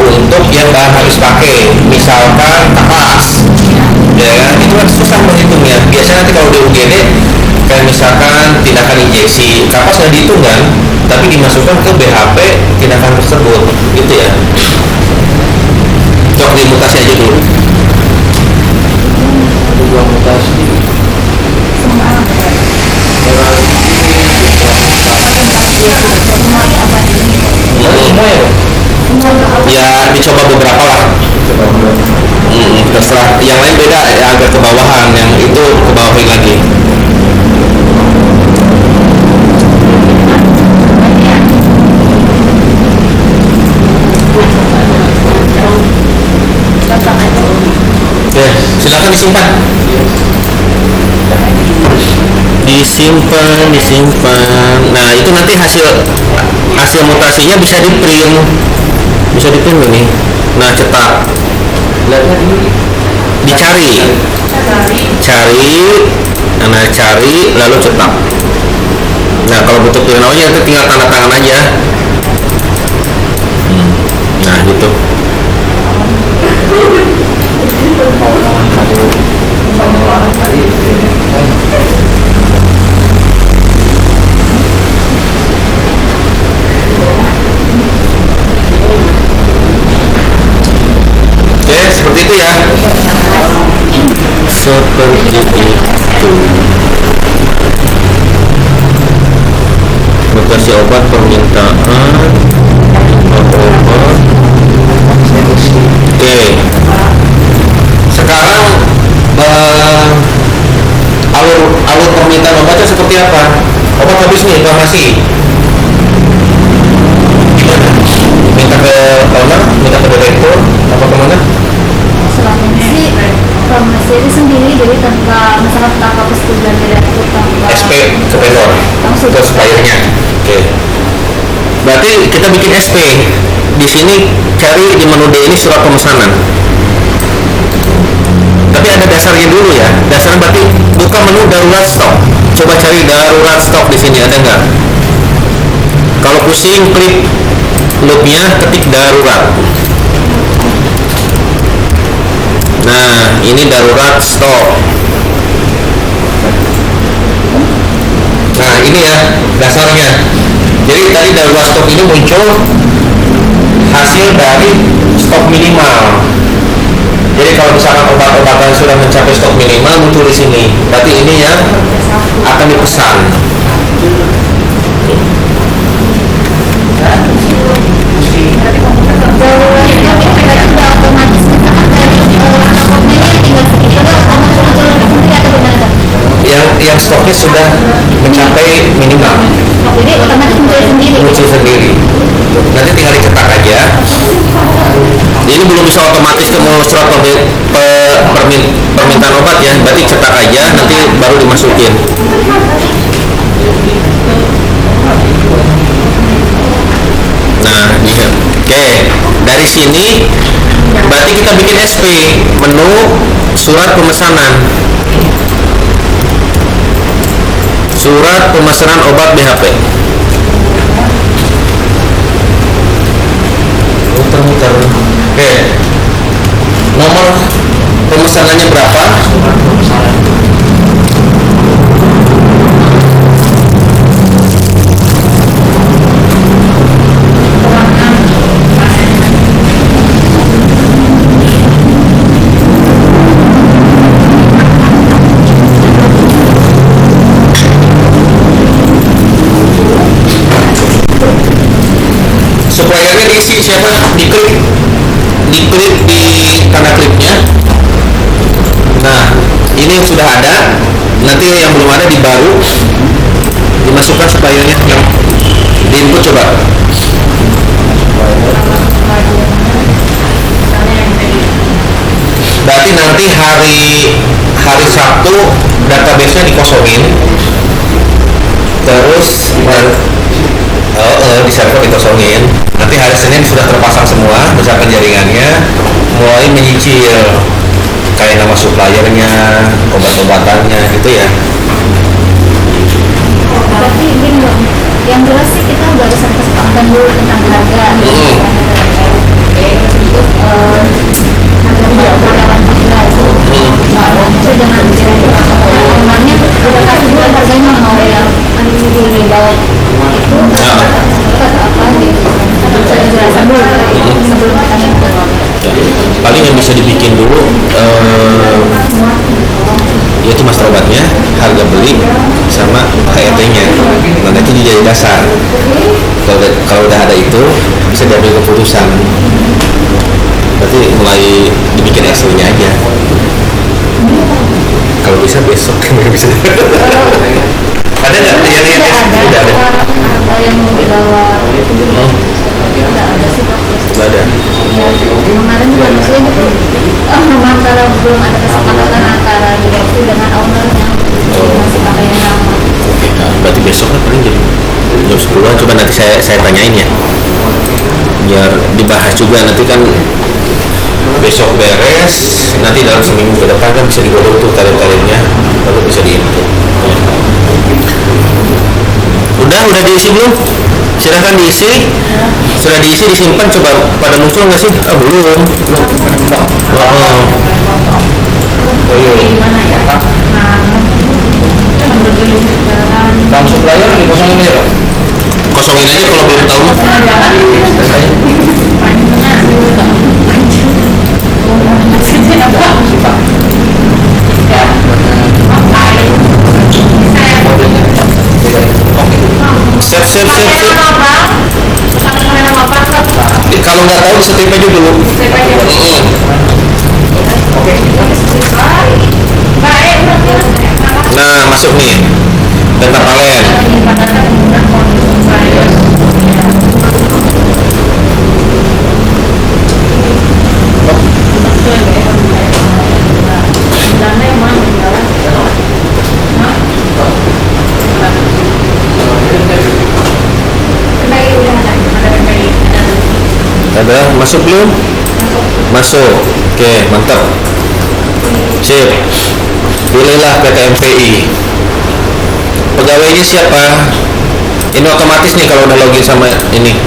untuk yang bahan habis pakai, misalkan kapas, ya kan? Itu kan susah menghitungnya. Biasanya nanti kalau di UGD kayak misalkan tindakan injeksi, kapas nggak dihitung kan, tapi dimasukkan ke BHP tindakan tersebut, gitu ya. Cok dimutasi aja dulu. ada 2 mutasi. Semua ya? Ya dicoba beberapa lah. Terserah. Yang lain beda ya, agak ke bawahan, yang itu ke bawahin lagi. Oke, silakan disimpan. Disimpan. Nah, itu nanti hasil mutasinya bisa di print ini. Nah, cetak. Dicari. Cari lalu cetak. Nah, kalau butuh print awalnya itu tinggal tanda tangan aja. Nah, gitu. Oke, seperti itu ya. Seperti itu. Mutasi obat permintaan obat. Oke. Sekarang alur permintaan obatnya seperti apa? Obat habis nih farmasi. Gimana? Minta ke owner, minta ke direktur, apa kemana? Selama ini farmasi itu sendiri, jadi tanpa misalkan tanpa persetujuan direktur, tanpa SP ke vendor, ke suppliernya. Oke. Berarti kita bikin SP. Di sini cari di menu D ini surat pemesanan. Tapi ada dasarnya dulu ya. Dasarnya berarti buka menu darurat stok. Coba cari darurat stok di sini, ada nggak? Kalau pusing klik loopnya, ketik darurat. Nah, ini darurat stok. Nah, ini ya dasarnya. Jadi tadi darurat stok ini muncul hasil dari stok minimal. Jadi kalau misalkan obat-obatan sudah mencapai stok minimal muncul di sini. Berarti ini yang akan dipesan. Yang stoknya sudah mencapai minimal. jadi otomatis muncul sendiri. Nanti tinggal dicetak aja. Ini belum bisa otomatis ke surat permintaan obat ya. Berarti cetak aja, nanti baru dimasukin. Nah, iya. Oke, dari sini berarti kita bikin SP, menu surat pemesanan. Surat pemesanan obat BHP. Muter-muter. Oke. Nomor pemesanannya berapa? klik di tanda kliknya. Nah, ini yang sudah ada. Nanti yang belum ada di baru dimasukkan suppliernya yang di input coba. Berarti nanti hari Sabtu database-nya dikosongin, terus di server dikosongin. Nanti hari Senin sudah terpasang semua berdasarkan jaringannya, mulai menyicil kayak nama suppliernya, obat-obatannya gitu ya. Berarti gini dong, yang jelas sih kita udah bisa kesepakatan dulu tentang harga. Untuk harga karyawan kita itu, itu dengan namanya udah kasih dulu harganya mau yang di bawah itu apa gitu. Saya jelasin dulu sebelum kita input. Paling yang bisa dibikin dulu yaitu master obatnya, harga beli, sama HRT-nya. Nah itu jadi dasar. Kalau udah ada itu bisa diambil keputusan. Berarti mulai dibikin Excel-nya aja. Kalau bisa besok bisa. Ada nggak yang udah ada? Atau yang mau dibawa itu nggak ada sih Pak. Nggak ada. Kemarin juga maksudnya gitu, antara belum ada kesepakatan antara direksi dengan ownernya, masih pakai yang lama. Oke, nah, berarti besok kan paling jam 10-an. Coba nanti saya tanyain ya, biar dibahas juga. Nanti kan besok beres, nanti dalam seminggu ke depan kan bisa digodok tuh tarif-tarifnya, baru bisa diinput. Udah diisi belum? Silahkan diisi. Sudah diisi, disimpan. Coba pada muncul nggak sih? Belum. Gimana ya? Bang supplier dikosongin aja dong. Kosongin aja kalau belum tahu. Siap. Kalau nggak tahu di setip aja dulu. Nah, masuk nih data kalian. Ada masuk belum? Masuk. Oke, mantap. Sip. Pilihlah PT MPI. Pegawainya siapa? Ini otomatis nih kalau udah login sama ini.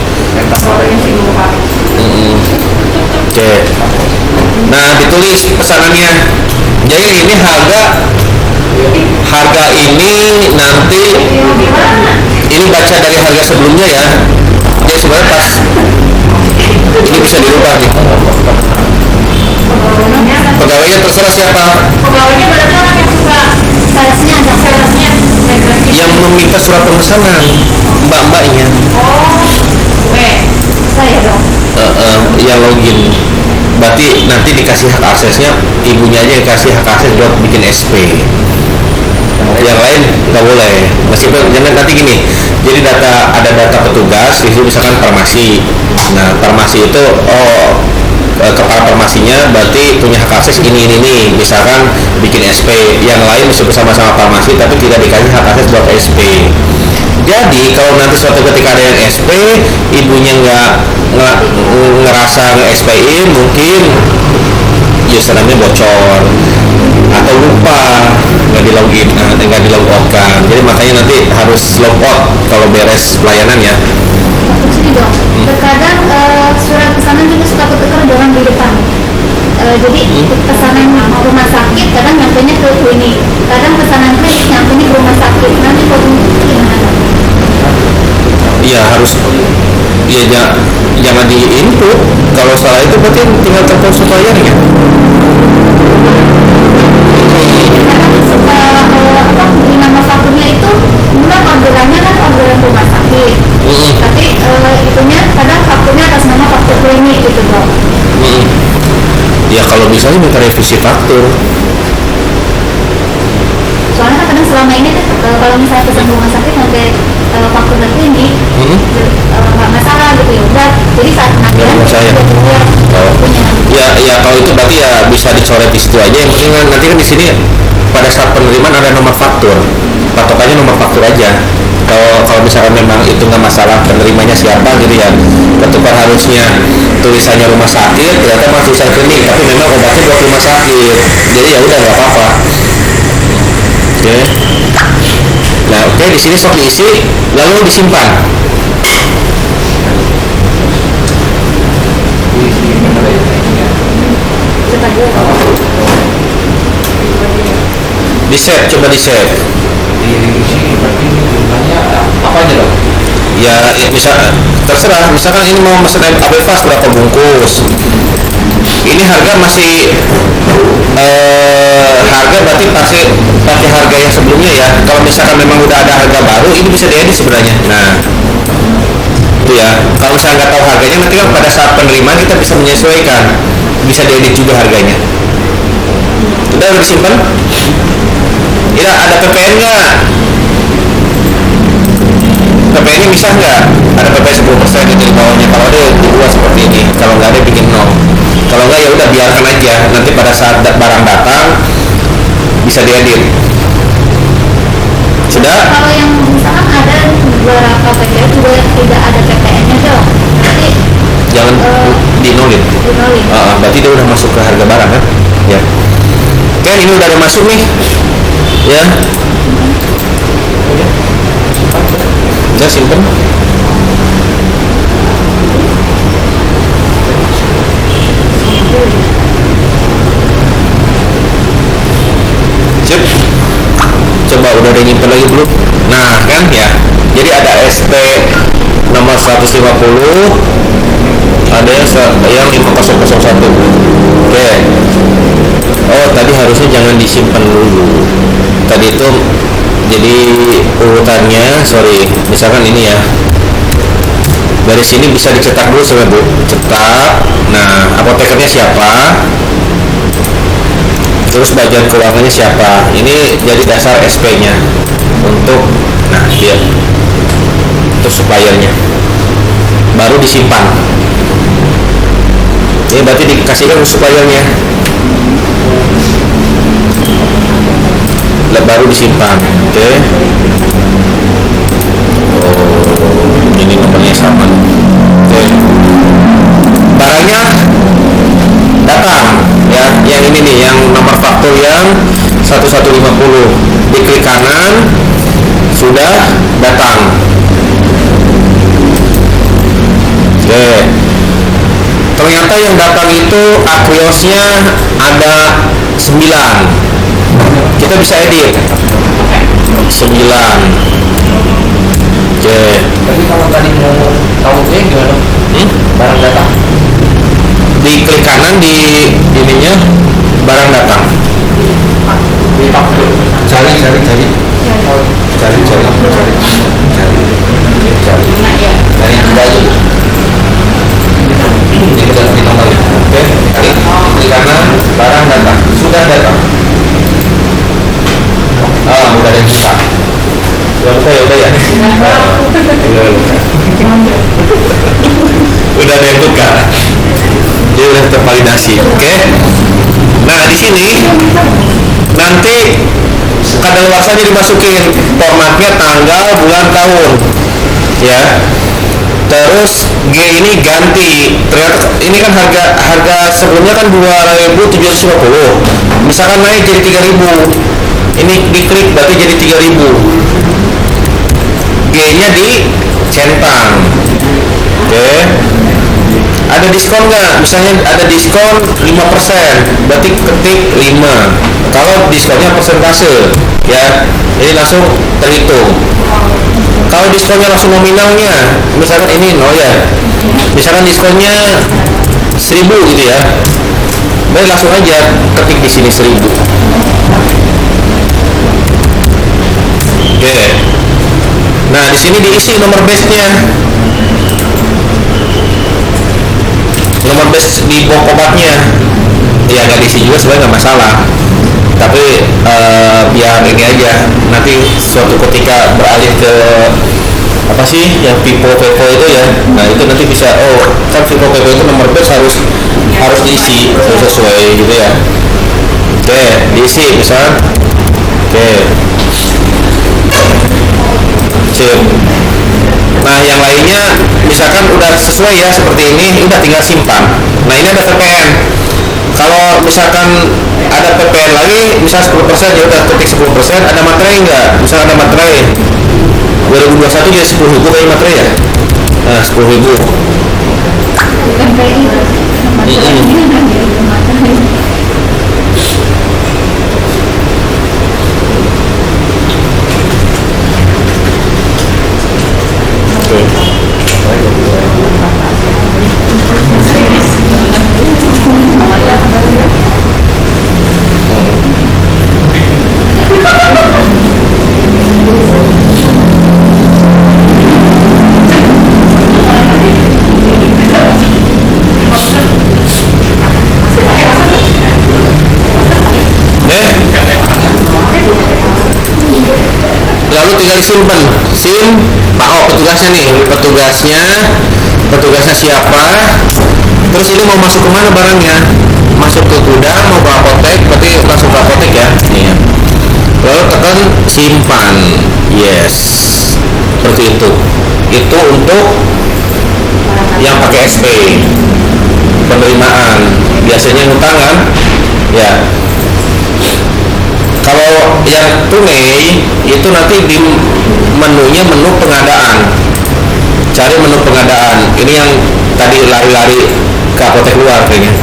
Oke. Nah, ditulis pesanannya. Jadi ini harga ini nanti ini baca dari harga sebelumnya ya. Jadi sebenarnya pas ini bisa dirubah nih. Pegawainya terserah siapa. Pegawainya berarti orang yang suka salesnya, Yang meminta surat pemesanan, mbak-mbaknya. Saya dong. Yang login. Berarti nanti dikasih hak aksesnya, ibunya aja yang kasih hak akses buat bikin SP. Yang lain nggak boleh. Meskipun jangan nanti gini. Jadi ada data petugas, di situ misalkan farmasi. Nah, farmasi itu kepala farmasinya berarti punya hak akses ini. Misalkan bikin SP. Yang lain bisa bersama-sama farmasi tapi tidak dikasih hak akses buat SP. Jadi kalau nanti suatu ketika ada yang SP, ibunya nggak ngerasa nge-SP-in, mungkin username bocor atau lupa nggak di login, nggak di log out kan. Jadi makanya nanti harus log out kalau beres pelayanan ya. Sini dong. Terkadang surat pesanan juga suka ketukar dengan di depan. Jadi pesanan rumah sakit kadang nyampenya ke klinik, kadang pesanan klinik nyampenya ke rumah sakit. Nanti kalau gimana? Iya harus. Iya jangan di input. Kalau salah itu berarti tinggal telepon suppliernya. Di nama satunya itu bukan orderannya kan orderan rumah sakit, tapi itunya kadang fakturnya atas nama faktur klinik gitu bro. Ya kalau bisa sih minta revisi faktur. Soalnya kan kadang selama ini tuh kalau misalnya pesan rumah sakit sampai faktur tertinggi nggak masalah gitu ya udah, jadi saat pengambilan Nggak masalah ya? udah keluar Oh. punya. Ya kalau itu berarti ya bisa dicoret di situ aja. Yang penting kan nanti kan di sini pada saat penerimaan ada nomor faktur, patokannya nomor faktur aja. Kalau misalkan memang itu nggak masalah penerimanya siapa gitu ya, ketukar harusnya tulisannya rumah sakit, ternyata mah tulisan klinik, tapi memang obatnya buat rumah sakit, jadi ya udah nggak apa-apa. Oke. Nah oke, di sini sok diisi lalu disimpan. Cepat dulu. Di save, coba di save. Di revisi berarti jumlahnya apa aja dong? Ya bisa terserah. Misalkan ini mau mesen Avevas berapa bungkus. Ini harga masih harga berarti pakai harga yang sebelumnya ya. Kalau misalkan memang udah ada harga baru, ini bisa diedit sebenarnya. Nah, itu ya. Kalau misalkan nggak tahu harganya, nanti kan pada saat penerimaan kita bisa menyesuaikan, bisa diedit juga harganya. Udah disimpan? Ya ada PPN nggak? PPN-nya bisa nggak? Ada PPN 10% itu di bawahnya. Kalau ada dibuat seperti ini. Kalau nggak ada bikin 0. Kalau nggak ya udah biarkan aja. Nanti pada saat barang datang bisa diedit. Sudah? Kalau yang misalkan ada beberapa PPN juga yang tidak ada PPN-nya dong, berarti Jangan dinolin. dinolin. Berarti dia udah masuk ke harga barang kan? Ya. Oke, ini udah ada masuk nih. Ya. Udah simpen. Sip. Coba udah ada nyimpen lagi belum? Nah kan ya. Jadi ada SP nomor 150, ada yang 5001. Oke. Oh tadi harusnya jangan disimpan dulu. Tadi itu jadi urutannya, sorry, misalkan ini ya, dari sini bisa dicetak dulu sama Bu, cetak. Nah apotekernya siapa, terus bagian keuangannya siapa, ini jadi dasar SP nya untuk, nah dia untuk suppliernya baru disimpan. Ini berarti dikasihkan ke suppliernya baru disimpan. Oke. Oh, ini nomornya sama. Oke. Barangnya datang ya, yang ini nih, yang nomor faktur yang 1150. Diklik kanan, sudah datang. Oke. Ternyata yang datang itu akriosnya ada 9. Kita bisa edit 9. Oke. Tapi kalau tadi mau tahu gimana? Barang datang. Diklik kanan di ininya barang datang. Di faktur. Cari. Dari itu aja. Ini kita di nomor. Oke. Klik kanan, barang datang. Sudah datang. Udah ada yang buka. Udah ya. Udah ada yang buka. Dia udah tervalidasi. Oke. Nah di sini nanti kadaluarsanya dimasukin, formatnya tanggal, bulan, tahun. Ya. Terus G ini ganti. Ternyata ini kan harga sebelumnya kan 2.750. Misalkan naik jadi 3.000. Ini diklik berarti jadi 3.000. G-nya dicentang. Oke. Ada diskon nggak? Misalnya ada diskon 5%, berarti ketik 5. Kalau diskonnya persentase, ya, ini langsung terhitung. Kalau diskonnya langsung nominalnya, misalkan ini 0 ya, misalkan diskonnya 1.000 gitu ya, baik langsung aja ketik di sini 1.000. Oke. Nah di sini diisi nomor base-nya, nomor base di box obatnya. ya nggak diisi juga sebenarnya nggak masalah, tapi biar ini aja nanti suatu ketika beralih ke apa sih yang Vivo itu ya, nah itu nanti bisa kan Vivo itu nomor batch harus diisi sesuai gitu ya. Oke, diisi misal. Oke, sip. Nah yang lainnya misalkan udah sesuai ya seperti ini, udah tinggal simpan. Nah ini ada VPN. Kalau misalkan ada PPN lagi, misal 10% ya udah ketik 10%. Ada materai nggak? Misal ada materai 2021 jadi 10.000 kayak materai ya. Nah 10.000. Bukan kayak gitu. Lalu tinggal disimpan petugasnya siapa, terus ini mau masuk kemana barangnya, masuk ke gudang mau ke apotek, berarti langsung ke apotek ya. Iya. Lalu tekan simpan, yes, seperti itu untuk yang pakai SP. Penerimaan biasanya ngutang kan ya. Kalau yang tunai itu nanti di menunya menu pengadaan, cari menu pengadaan. Ini yang tadi lari-lari ke apotek luar kayaknya.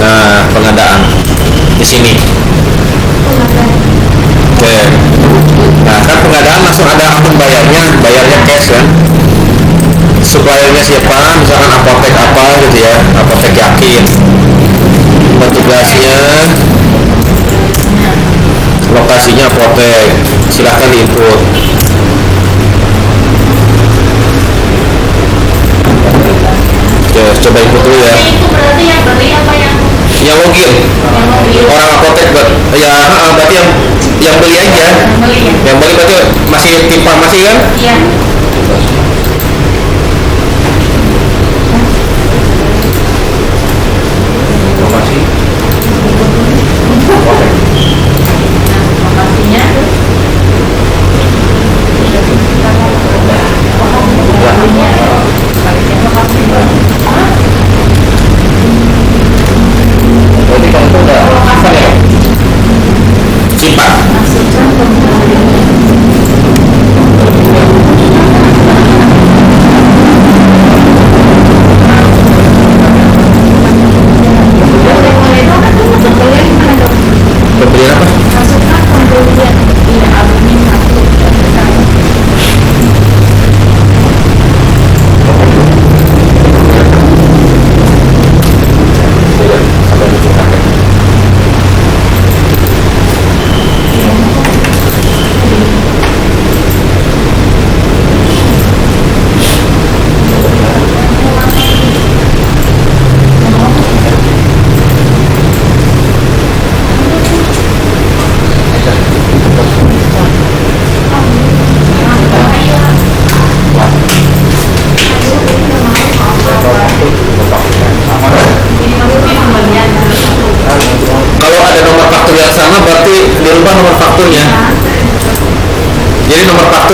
Nah pengadaan di sini. Oke. Nah kan pengadaan langsung ada akun bayarnya cash kan. Suppliernya siapa, misalkan apotek apa gitu ya, apotek Yakin. Petugasnya, lokasinya apotek, silahkan diinput. Oke, coba input dulu ya. Itu berarti yang beli apa Yang login, orang apotek ya, berarti yang beli aja. Yang beli berarti masih tim farmasi kan? Iya.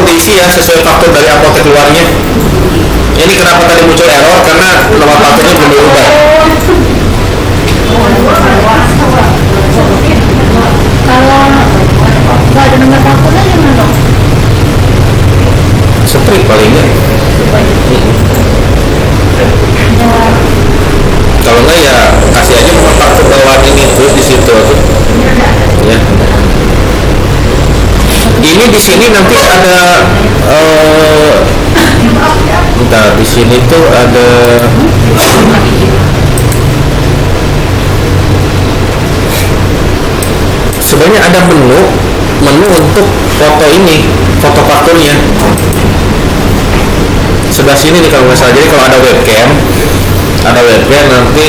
Diisi ya sesuai faktur dari apotek luarnya. Ini kenapa tadi muncul error karena nomor fakturnya belum diubah. Kalau nggak ada nomor fakturnya gimana? Strip paling nggak. Kalau nggak ya kasih aja nomor faktur lewat ini terus di situ aja. Ya. Ini di sini nanti ada bentar, di sini tuh ada sebenarnya ada menu untuk foto ini, foto fakturnya sebelah sini nih kalau nggak salah. Jadi kalau ada webcam nanti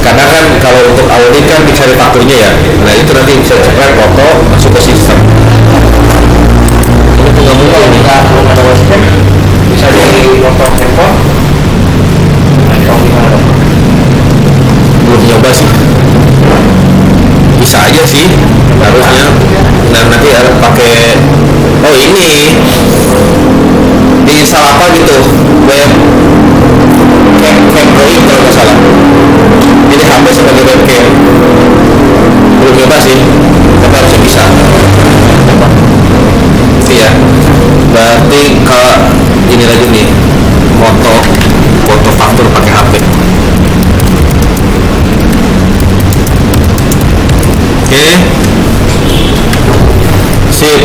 Karena kan kalau untuk audit kan dicari fakturnya ya. Nah itu nanti bisa cepat foto masuk ke sistem. Ini tinggal buka ini. Kalau ada webcam bisa di foto handphone. Atau gimana? Belum nyoba sih. Bisa aja sih harusnya. Nah nanti harus pakai ini diinstal apa gitu web drawing kalau nggak salah. Jadi HP sebagai webcam. Belum nyoba sih, tapi harusnya bisa. Iya. Berarti kalau ini lagi nih foto faktur pakai HP. Oke. Sip.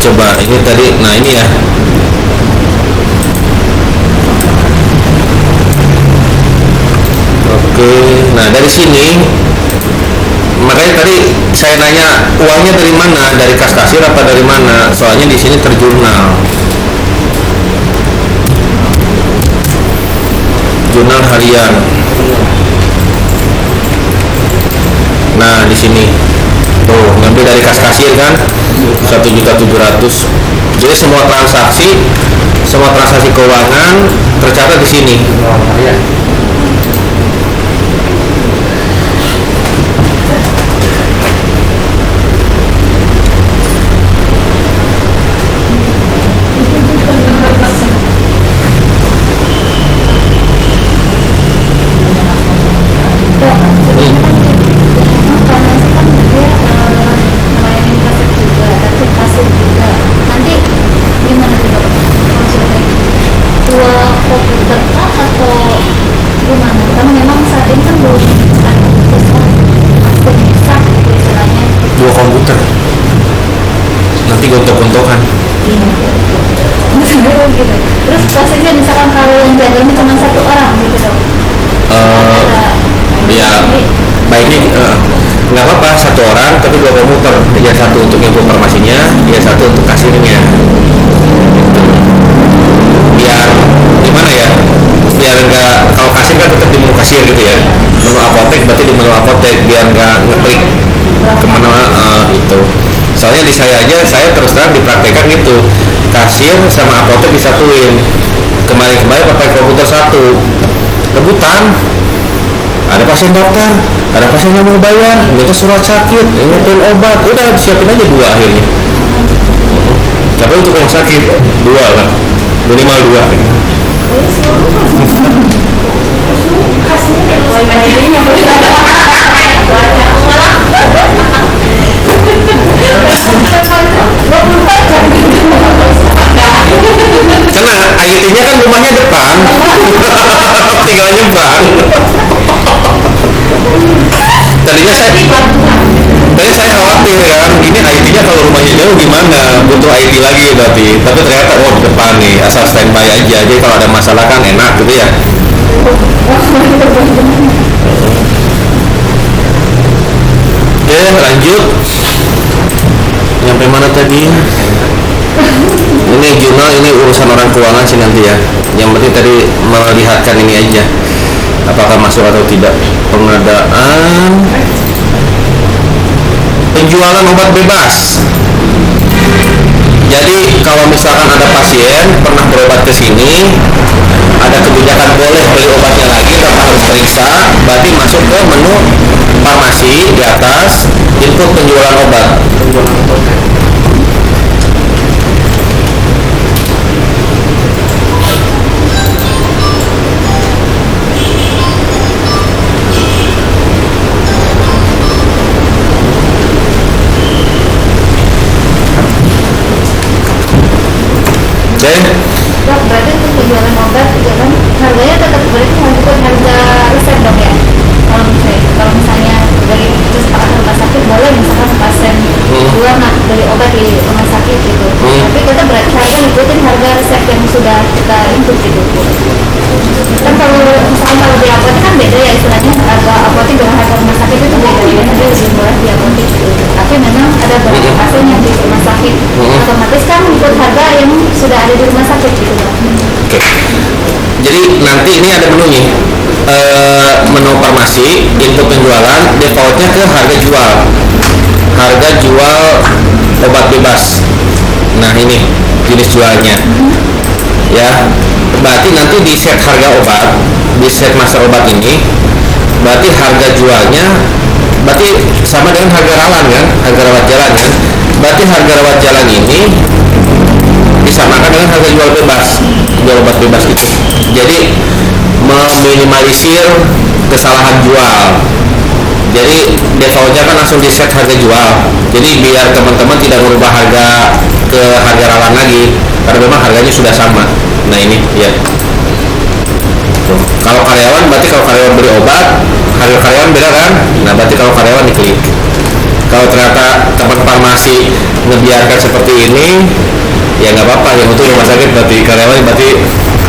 Coba ini tadi, nah ini ya. Oke, nah dari sini makanya tadi saya nanya uangnya dari mana, dari kas kasir apa dari mana? Soalnya di sini terjurnal. Jurnal harian. Nah di sini tuh ngambil dari kas kasir kan 1.700.000. Jadi semua transaksi keuangan tercatat di sini. Dua komputer nanti gontok-gontokan. Terus prosesnya misalkan kalau yang jaganya cuma satu orang gitu dong. Ya baiknya nggak apa-apa satu orang tapi dua komputer, ya satu untuk informasinya, ya satu untuk kasirnya. Biar gimana ya, biar nggak, kalau kasir kan tetap di menu kasir gitu ya, menu apotek berarti di menu apotek, biar nggak ngeklik kemana itu. Soalnya di saya aja, saya terus terang dipraktekkan gitu, kasir sama apotek disatuin. Kemarin pakai komputer satu, rebutan. Ada pasien daftar, ada pasien yang mau bayar, minta surat sakit, minta obat, udah siapin aja dua akhirnya. Tapi untuk yang sakit dua lah, minimal dua. Karena IT-nya kan rumahnya depan, tinggal nyebrang. Tadinya saya khawatir kan, ini IT-nya kalau rumahnya jauh gimana, butuh IT lagi berarti. Tapi ternyata di depan nih, asal standby aja. Jadi kalau ada masalah kan enak gitu ya. Oke, lanjut. Sampai mana tadi? Ini jurnal, ini urusan orang keuangan sih nanti ya. Yang penting tadi melihatkan ini aja, apakah masuk atau tidak. Pengadaan, penjualan obat bebas. Jadi kalau misalkan ada pasien pernah berobat ke sini, ada kebijakan boleh beli obatnya lagi tanpa harus periksa, berarti masuk ke menu farmasi di atas, input penjualan obat. Dok, berarti untuk penjualan obat juga kan harganya tetap berarti mengikut harga resep dok ya? Kalau misalnya dari kesepakatan rumah sakit boleh misalkan pasien jual dari obat di rumah sakit gitu, tapi kita berarti harga ngikutin harga resep yang sudah kita input gitu. Kan kalau misalkan kalau di apotek kan beda ya istilahnya, harga apotek dengan harga rumah sakit itu beda ya, ada lebih murah di apotek gitu. Tapi memang ada beberapa pasien yang di rumah sakit otomatis kan ikut harga yang sudah ada di rumah sakit gitu. Oke. Jadi nanti ini ada menunya. menu farmasi, input penjualan, defaultnya ke harga jual obat bebas. Nah ini jenis jualnya, ya. Berarti nanti di set harga obat, di set master obat ini, berarti harga jualnya, berarti sama dengan harga rawan kan, harga rawat jalan kan. Berarti harga rawat jalan ini disamakan dengan harga jual bebas, jual obat bebas itu. Jadi meminimalisir kesalahan jual. Jadi defaultnya kan langsung di set harga jual. Jadi biar teman-teman tidak merubah harga ke harga rawan lagi, karena memang harganya sudah sama. Nah ini ya. Tuh. Kalau karyawan, berarti kalau karyawan beli obat, harga karyawan beda kan? Nah berarti kalau karyawan diklik. Kalau ternyata teman farmasi ngebiarkan seperti ini, ya nggak apa-apa. Yang untuk rumah sakit berarti karyawan berarti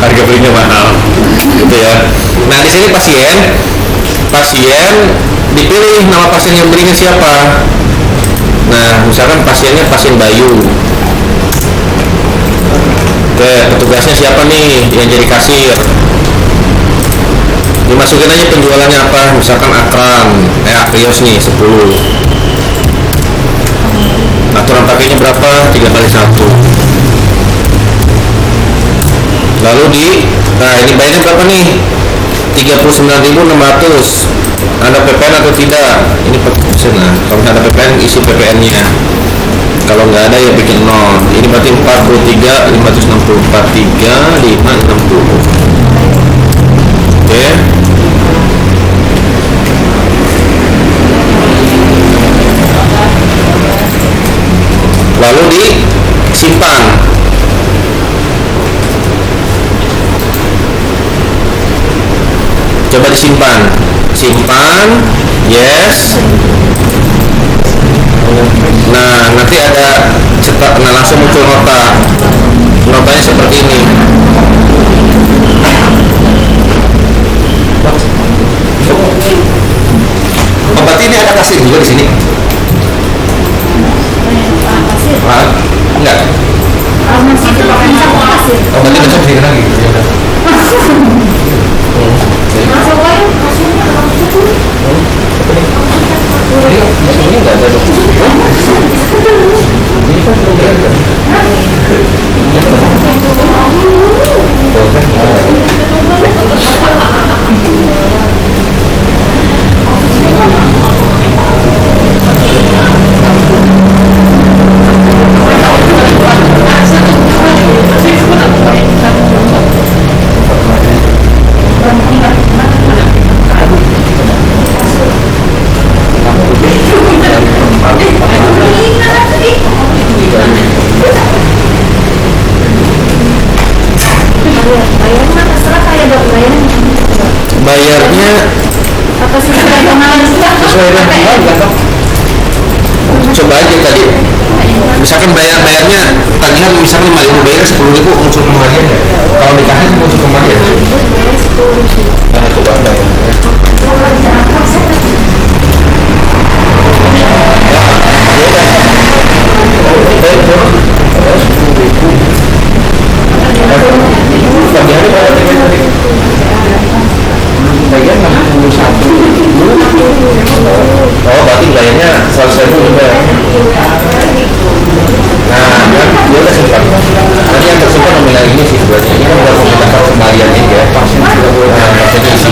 harga belinya mahal, gitu ya. Nah di sini pasien dipilih nama pasien yang belinya siapa. Nah misalkan pasiennya pasien Bayu. Oke, petugasnya siapa nih yang jadi kasir? Dimasukin aja penjualannya apa, misalkan Akrios nih 10. Aturan pakainya berapa? 3x1. Lalu nah ini bayarnya berapa nih? 39.600. Ada PPN atau tidak? Ini nah, kalau ada PPN isi PPN-nya. Kalau nggak ada ya bikin 0. Ini berarti 43.560. 43.560. Oke. Lalu disimpan. Coba disimpan. Simpan. Yes. Nah nanti ada cetak. Nah langsung muncul nota. Notanya seperti ini. Oh, berarti ini ada kasir juga di sini. Enggak. Oh, berarti besok sini lagi. Ini enggak ada bayarnya apa sih sesuai dengan coba aja tadi misalkan bayarnya tagihan misalkan 5.000 bayar 10.000 unsur kembalian ya. Kalau dikasih unsur kembalian nah coba bayar bagian 61. Oh berarti bayarnya 100.000 juga. Nah kan dia udah simpan. Nanti yang tersimpan nominal ini sih sebenarnya. Ini kan udah komentar kembaliannya ya. Nah maksudnya isi.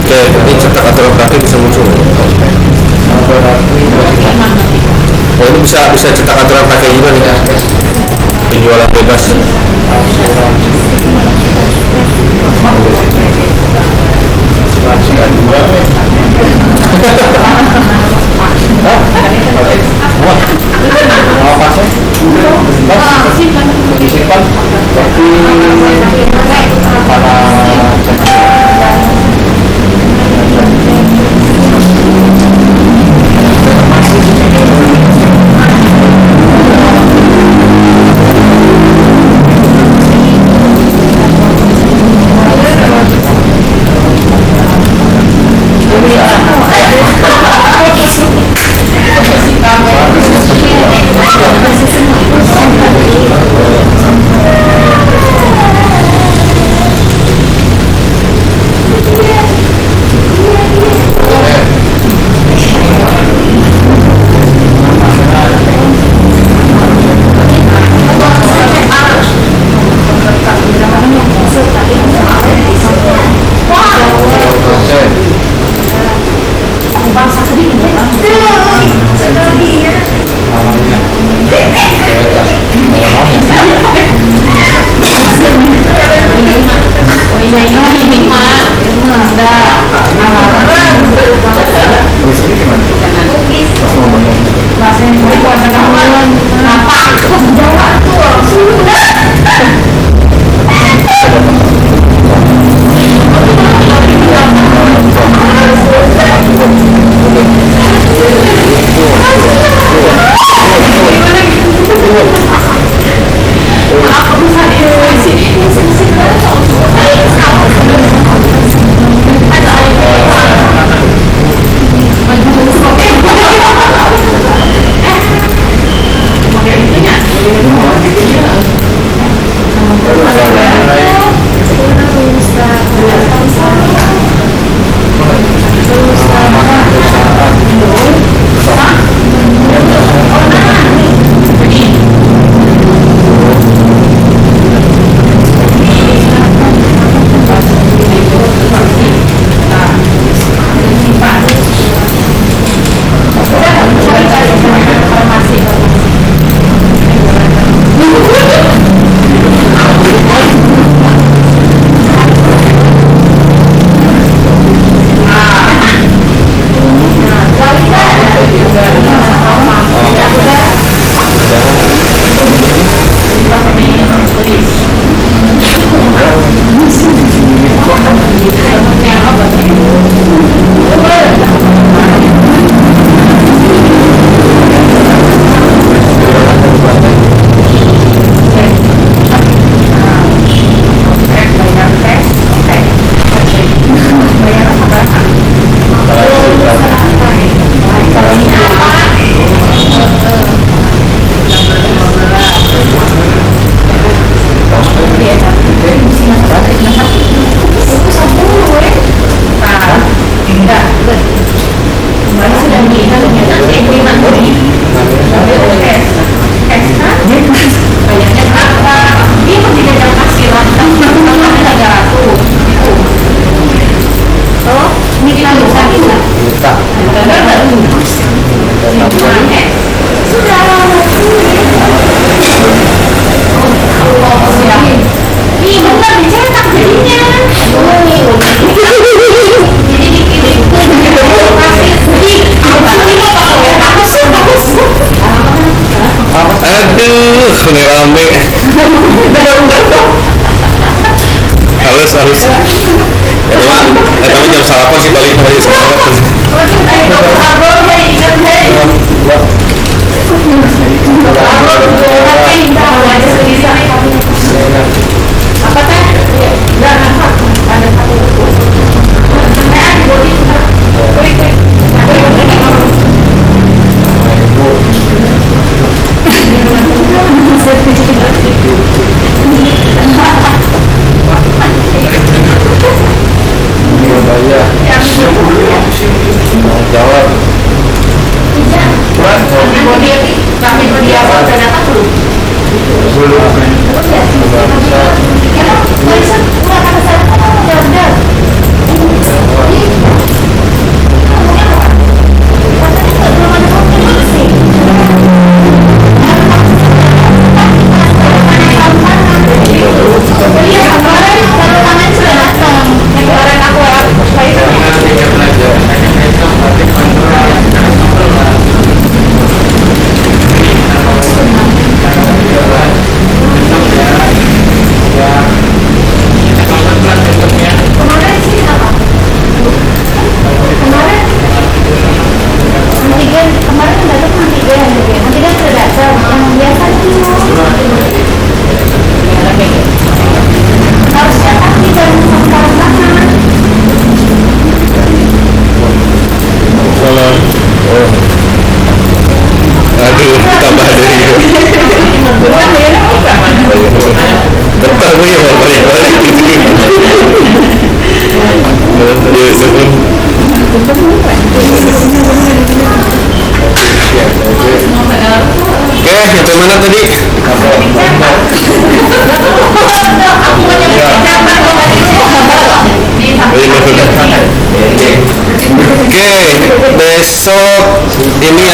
Oke, ini cetak aturan praktik bisa muncul. Oh ini bisa cetak aturan pakai juga nih penjualan bebas. disimpan seperti para ini rame. Halus. Ya tapi jam sarapan sih paling hari sarapan.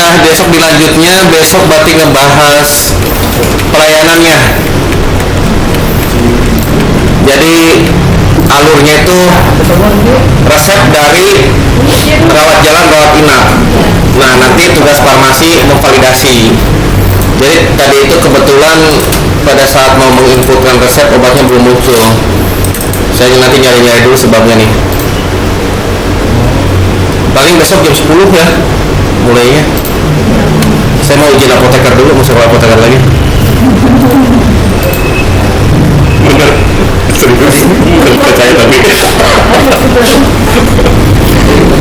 ya, besok dilanjutnya, besok berarti ngebahas pelayanannya. Jadi alurnya itu resep dari rawat jalan, rawat inap. Nah, nanti tugas farmasi memvalidasi. Jadi tadi itu kebetulan pada saat mau menginputkan resep obatnya belum muncul. Saya nanti nyari-nyari dulu sebabnya nih. Paling besok jam 10 ya mulainya. Saya mau izin apoteker dulu, mau sekolah apoteker lagi. Bener, serius, percaya tapi.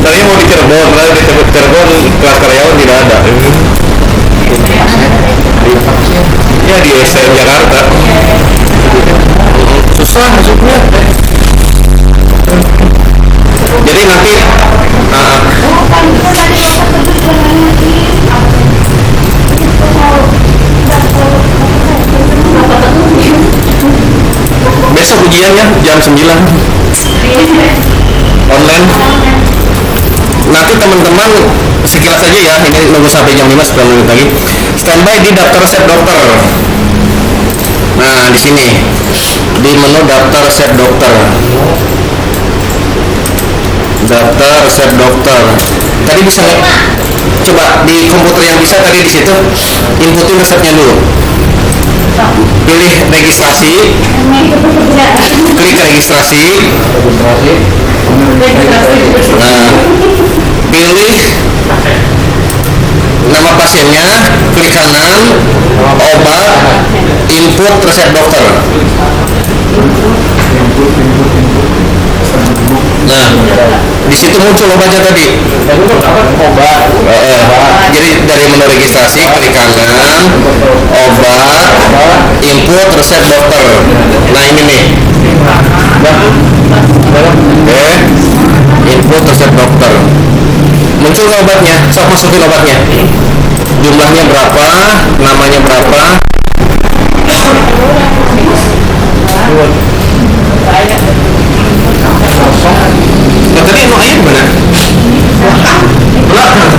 Tadi mau di Cirebon, lalu di Cirebon kelas karyawan tidak ada. Ya di STM Jakarta. Susah masuknya. Jadi nanti besok ujiannya jam 9 online. Nanti teman-teman sekilas saja ya, ini nunggu sampai jam 5 10 menit lagi. Standby di daftar resep dokter. Nah, di sini di menu daftar resep dokter. Daftar resep dokter. Tadi bisa coba di komputer yang bisa tadi di situ inputin resepnya dulu. Pilih registrasi, klik registrasi. Nah, pilih nama pasiennya, klik kanan, obat, input resep dokter. Nah, di situ muncul obatnya tadi. Obat. Jadi dari menu registrasi klik kanan, obat, input resep dokter. Nah ini nih. Oke, input resep dokter. Muncul obatnya, sok masukin obatnya. Jumlahnya berapa, namanya berapa. Nah, tadi emang ayah gimana? Belakang.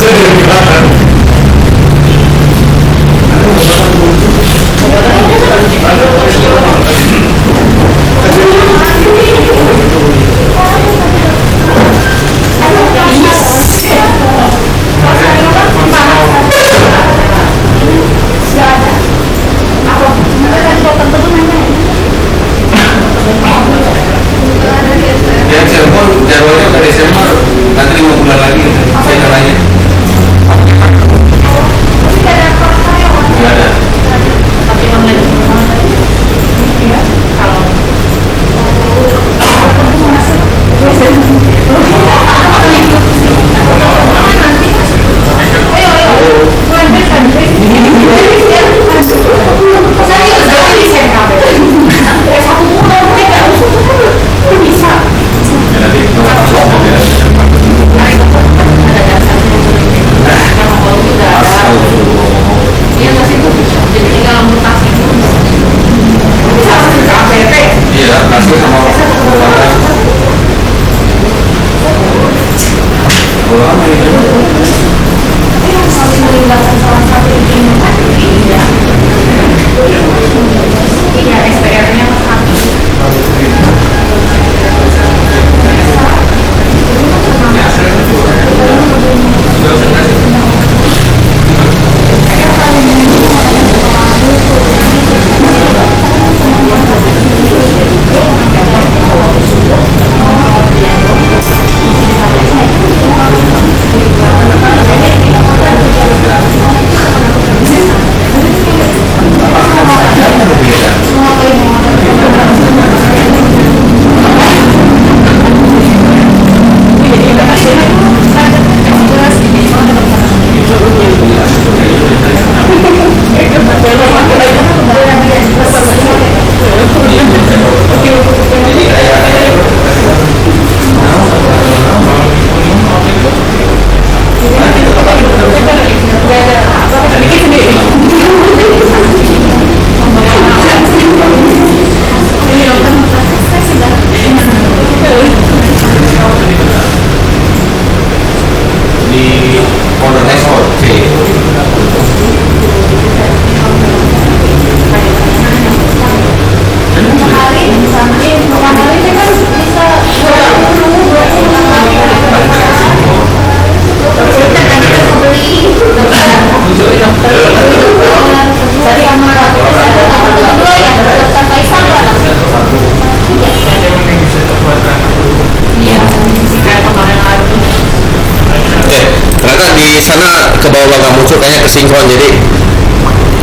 sinkron. Jadi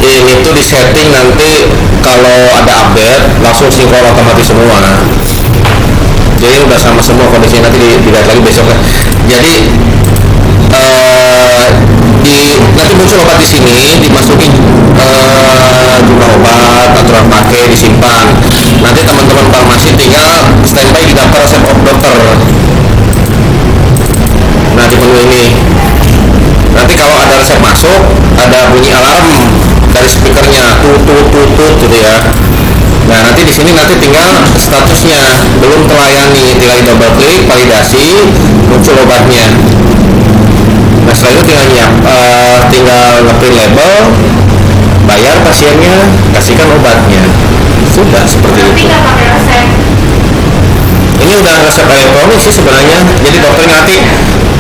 ini tuh di setting nanti kalau ada update langsung sinkron otomatis semua. Jadi udah sama semua kondisinya, nanti dilihat lagi besok. Jadi nanti muncul obat di sini, dimasukin jumlah obat, aturan pakai, disimpan. Nanti teman-teman farmasi tinggal standby di daftar resep dokter. Nah di menu ini nanti kalau ada resep masuk, ada bunyi alarm dari speakernya tut gitu ya. Nah nanti di sini nanti tinggal statusnya belum terlayani, tinggal di double klik validasi, muncul obatnya. Nah setelah itu tinggal ngeprint label, bayar pasiennya, kasihkan obatnya, sudah seperti itu. Nggak pakai resep. Ini udah resep elektronik sih sebenarnya. Jadi dokter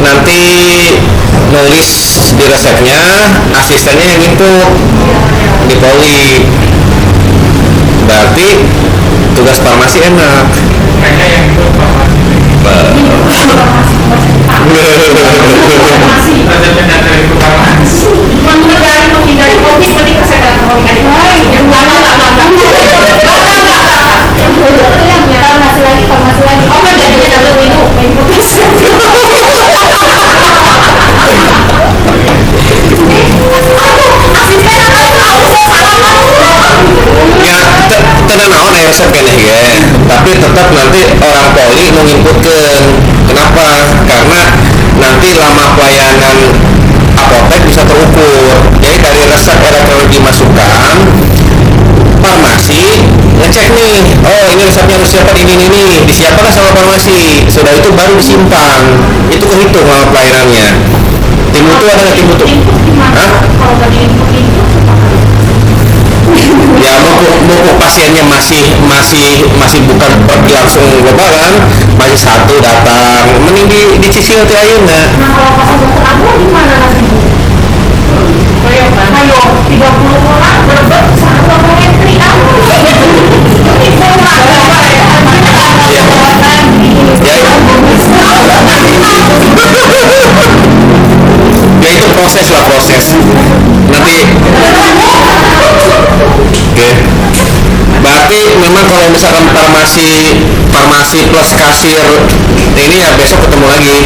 nanti nulis di resepnya, asistennya yang input di poli. Berarti tugas farmasi enak. Mereka yang itu resepnya dari farmasi. Menghindari COVID seperti kesehatan kronik adik. Yang farmasi lagi. Oh, jadinya double minum. Ya tenang naon resep kene ya. Tapi tetap nanti orang poli menginputkan. Kenapa? Karena nanti lama pelayanan apotek bisa terukur. Jadi dari resep elektronik dimasukkan, farmasi ngecek nih, oh ini resepnya harus siapkan ini, disiapkan sama farmasi. Sudah itu baru disimpan, itu kehitung lama pelayanannya. Tim mutu ada nggak tim mutu? Hah? Kalau nggak diinput Ya mumpung pasiennya masih bukan pergi langsung lebaran, masih satu datang, mending dicicil teh ayeuna. nah kalau pas dokter aku gimana nanti Bu? Ayo 30 orang berbet satu entry kamu. Ya itu proses nanti. Oke. Berarti memang kalau misalkan farmasi plus kasir ini ya besok ketemu lagi.